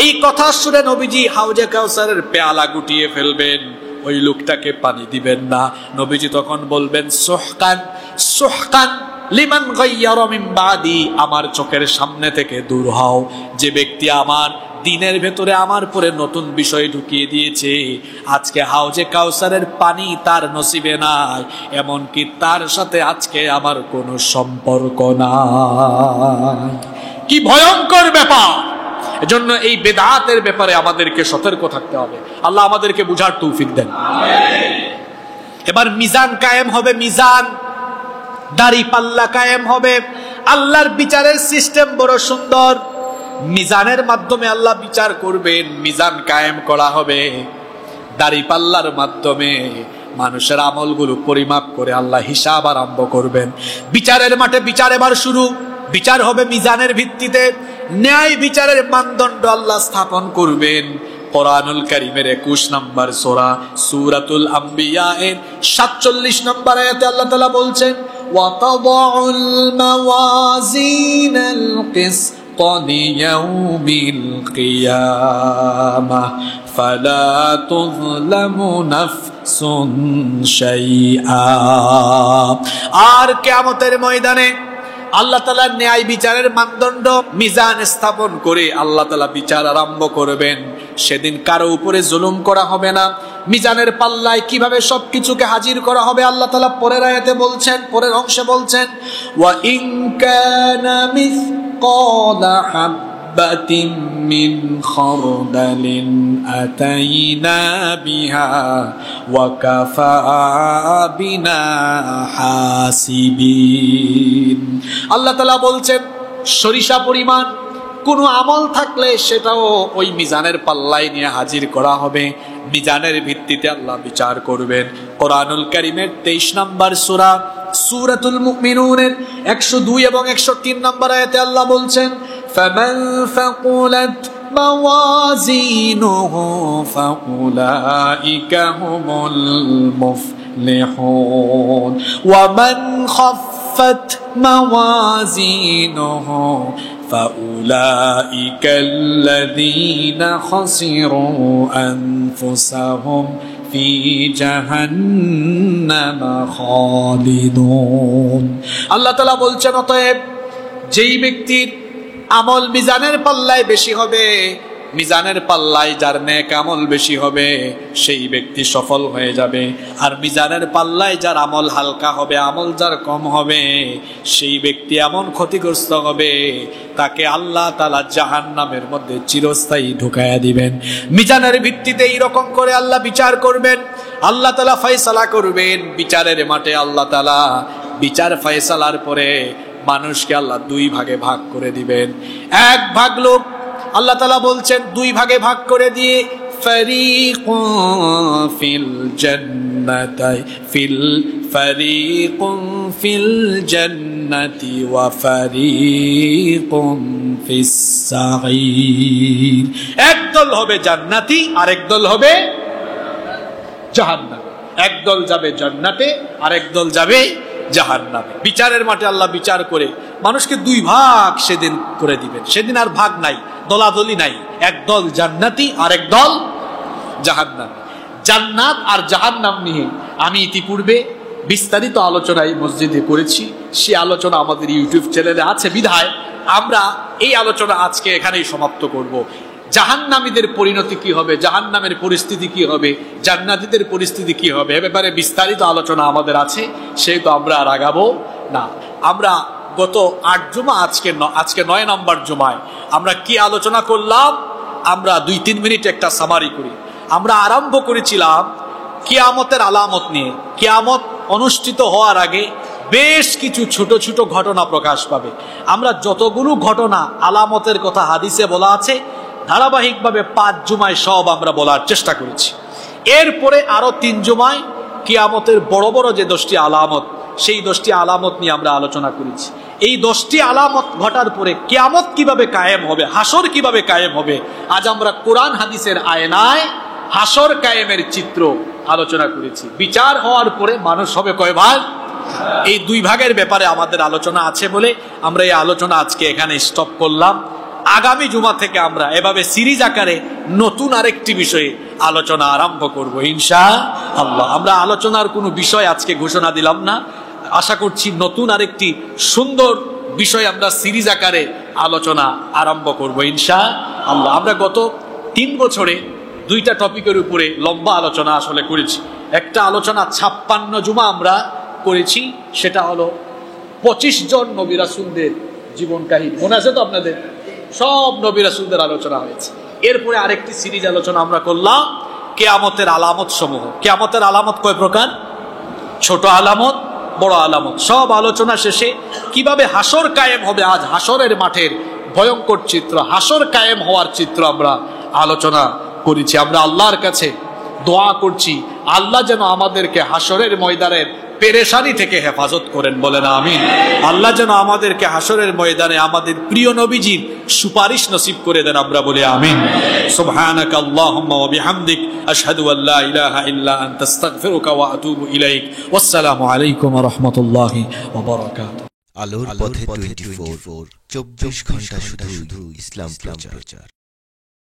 Speaker 1: এই কথা শুনে নবীজি হাউজে কাউসারের পেয়ালা গুটিয়ে ফেলবেন, ওই লোকটাকে পানি দিবেন না। নবীজি তখন বলবেন, সুহকান সুহকান লিমান গায়্যারা মিন বাদি। আমার চোখের সামনে থেকে দূর হও, যে ব্যক্তি আমার দিনের ভেতরে আমার পরে নতুন বিষয় ঢুকিয়ে দিয়েছে। আজকে হাউজে কাউসারের পানি তার নসিবে নাই, এমনকি তার সাথে আজকে আমার কোনো সম্পর্ক নাই। কি ভয়ঙ্কর ব্যাপার! এজন্য এই বেদাতের ব্যাপারে আমাদেরকে সতর্ক থাকতে হবে। আল্লাহ আমাদেরকে বুঝার তৌফিক দেন। এবার মিজান কায়েম হবে, মিজান, দাড়ি পাল্লা কায়েম হবে। আল্লাহর বিচারের সিস্টেম বড় সুন্দর। মিজানের মাধ্যমে আল্লাহ বিচার করবেন, মিজান কায়েম করা হবে। দাড়ি পাল্লার মাধ্যমে মানুষের আমলগুলো পরিমাপ করে আল্লাহ হিসাব আরম্ভ করবেন। বিচারের মাঠে বিচার এবার শুরু। বিচার হবে মিজানের ভিত্তিতে। ন্যায় বিচারের মানদণ্ড আল্লাহ স্থাপন করবেন। কোরআনুল কারীমের 21 নম্বর সূরা সূরাতুল আম্বিয়া এর 47 নম্বর আয়াতে আল্লাহ তাআলা বলছেন, ওয়া তাদাউল মাওয়াজিনাল কিসত লিয়াউমিল কিয়ামাহ ফালা তুযলামু নাফসুন শাইআ। আর কিয়ামতের ময়দানে আল্লাহ তাআলা ন্যায় বিচারের মানদণ্ড মিজান স্থাপন করে আল্লাহ তাআলা বিচার আরম্ভ করবেন। সেদিন কারো উপরে জুলুম করা হবে না। মিজানের পাল্লায় কিভাবে সবকিছুকে হাজির করা হবে আল্লাহ তাআলা পরের আয়াতে বলছেন, পরের অংশে বলছেন, ওয়া ইন কানা মিসকালা হাববাতিন মিন খারদালিন আতাইনা বিহা ওয়া কাফা বিনা হাসিবিন। আল্লাহ তাআলা বলছেন, সরিষা পরিমাণ কোনো আমল থাকলে সেটাও ওই মিজানের পাল্লায় নিয়ে হাজির করা হবে। মিজানের ভিত্তিতে আল্লাহ বিচার করবেন। কোরআনুল কারীমের 23 নম্বর সূরা সূরাতুল মুমিনুনের 102 এবং 103 নম্বর আয়াতে আল্লাহ বলছেন, ফামান ফাকুলাত মাওয়াজিনুহু ফাউলাইকা হুমুল মুফলিহুন ওয়া মান খাফফাত মাওয়াজিনুহু فأولئك الذين خسروا أنفسهم في جهنم خالدون আল্লাহ তাআলা বলছেন, অতএব যেই ব্যক্তির আমল মিজানের পাল্লায় বেশি হবে, মিজানের পাল্লায় যার নেক আমল বেশি হবে, সেই ব্যক্তি সফল হয়ে যাবে। আর মিজানের পাল্লায় যার আমল হালকা হবে, আমল যার কম হবে, সেই ব্যক্তি এমন ক্ষতিগ্রস্ত হবে, তাকে আল্লাহ তাআলা জাহান্নামের মধ্যে চিরস্থায়ী ঢুকায়া দিবেন। মিজানের ভিত্তিতে এইরকম করে আল্লাহ বিচার করবেন, আল্লাহ তাআলা ফয়সালা করবেন। বিচারের মাঠে আল্লাহ তাআলা বিচার ফয়সালার পরে মানুষকে আল্লাহ দুই ভাগে ভাগ করে দিবেন। এক ভাগ লোক আল্লাহ তাআলা বলছেন দুই ভাগে ভাগ করে দিয়ে, ফারিকুন ফিল জান্নাতি ওয়া ফারিকুন ফিস সাঈর। একদল হবে জান্নাতি আর একদল হবে জাহান্নামী। একদল যাবে জান্নাতে আর একদল যাবে জাহান্নামে। বিচারের মাঠে আল্লাহ বিচার করে মানুষকে দুই ভাগ সেদিন করে দিবেন। সেদিন আর ভাগ নাই, দলাদলি নাই, একদল জান্নাতি আর একদল জাহান্নামী। জান্নাত আর জাহান্নাম নিয়ে আমি ইতিপূর্বে বিস্তারিত আলোচনা এই মসজিদে করেছি। সে আলোচনা আমাদের ইউটিউব চ্যানেলে আছে, বিধায় আমরা এই আলোচনা আজকে এখানেই সমাপ্ত করব। জাহান্নামীদের পরিণতি কি হবে, জাহান্নামের পরিস্থিতি কি হবে, জান্নাতীদের পরিস্থিতি কি হবে, এ ব্যাপারে বিস্তারিত আলোচনা আমাদের আছে, সেহেতু আমরা আর আগাবো না। আমরা গত 8 জুমা, আজকে 9 নম্বর জুমায় আমরা কি আলোচনা করলাম, আমরা 2-3 মিনিট একটা সামারি করি। আমরা আরম্ভ করেছিলাম কিয়ামতের আলামত নিয়ে। কিয়ামত অনুষ্ঠিত হওয়ার আগে বেশ কিছু ছোট ছোট ঘটনা প্রকাশ পাবে। আমরা যতগুলো ঘটনা আলামতের কথা হাদিসে বলা আছে, ধারাবাহিকভাবে 5 জুমায় সব আমরা বলার চেষ্টা করেছি। এরপরে আরো 3 জুমায় কিয়ামতের বড় বড় যে 10টি আলামত, সেই 10টি আলামত নিয়ে আমরা আলোচনা করেছি। এই 10টি আলামত ঘটার পরে কিয়ামত কিভাবে কায়েম হবে, হাসর কিভাবে কায়েম হবে, আজ আমরা কোরআন হাদিসের আয়নায় হাসর কায়েমের চিত্র আলোচনা করেছি। বিচার হওয়ার পরে মানুষ হবে কয় ভাগ, এই 2 ভাগের ব্যাপারে আমাদের আলোচনা আছে বলে আমরা এই আলোচনা আজকে এখানে স্টপ করলাম। আগামী জুমা থেকে আমরা এভাবে সিরিজ আকারে নতুন আরেকটি বিষয়ে আলোচনা আরম্ভ করব ইনশাআল্লাহ। আমরা আলোচনার কোনো বিষয় আজকে ঘোষণা দিলাম না, আশা করছি নতুন আরেকটি সুন্দর বিষয় আমরা সিরিজ আকারে আলোচনা আরম্ভ করব ইনশাআল্লাহ। আমরা গত 3 বছরে 2টা টপিকের উপরে লম্বা আলোচনা আসলে করেছি। একটা আলোচনা 56 জুমা আমরা করেছি, সেটা হলো 25 জন নবী রাসূলদের জীবন কাহিনী। মনে আছে তো আপনাদের? সব নবী রাসূলদের আলোচনা হয়েছে। এরপরে আরেকটি সিরিজ আলোচনা আমরা করলাম কিয়ামতের আলামত সমূহ। কিয়ামতের আলামত কয় প্রকার? ছোট আলামত, বড় আলামত। সব আলোচনা শেষে কিভাবে হাসর কায়েম হবে, আজ হাসরের মাঠের ভয়ঙ্কর চিত্র, হাসর কায়েম হওয়ার চিত্র আমরা আলোচনা করেছি। আমরা আল্লাহর কাছে দোয়া করছি, আল্লাহ যেন আমাদেরকে হাসরের ময়দানের পেরেশানি থেকে হেফাজত করেন, বলেন আমিন। আল্লাহ যেন আমাদেরকে হাসরের ময়দানে আমাদের প্রিয় নবীজির সুপারিশ নসিব করে দেন, আমরা বলি আমিন। সুবহানাকা আল্লাহুম্মা ওয়া বিহামদিক আশহাদু আল্লা ইলাহা ইল্লা আনতা আস্তাগফিরুকা ওয়া আতুবু ইলাইক। ওয়াসসালামু আলাইকুম ওয়া রাহমাতুল্লাহি ওয়া বারাকাতুহু।
Speaker 2: আলোর পথে 24 ঘন্টা শুধু ইসলাম প্রচার।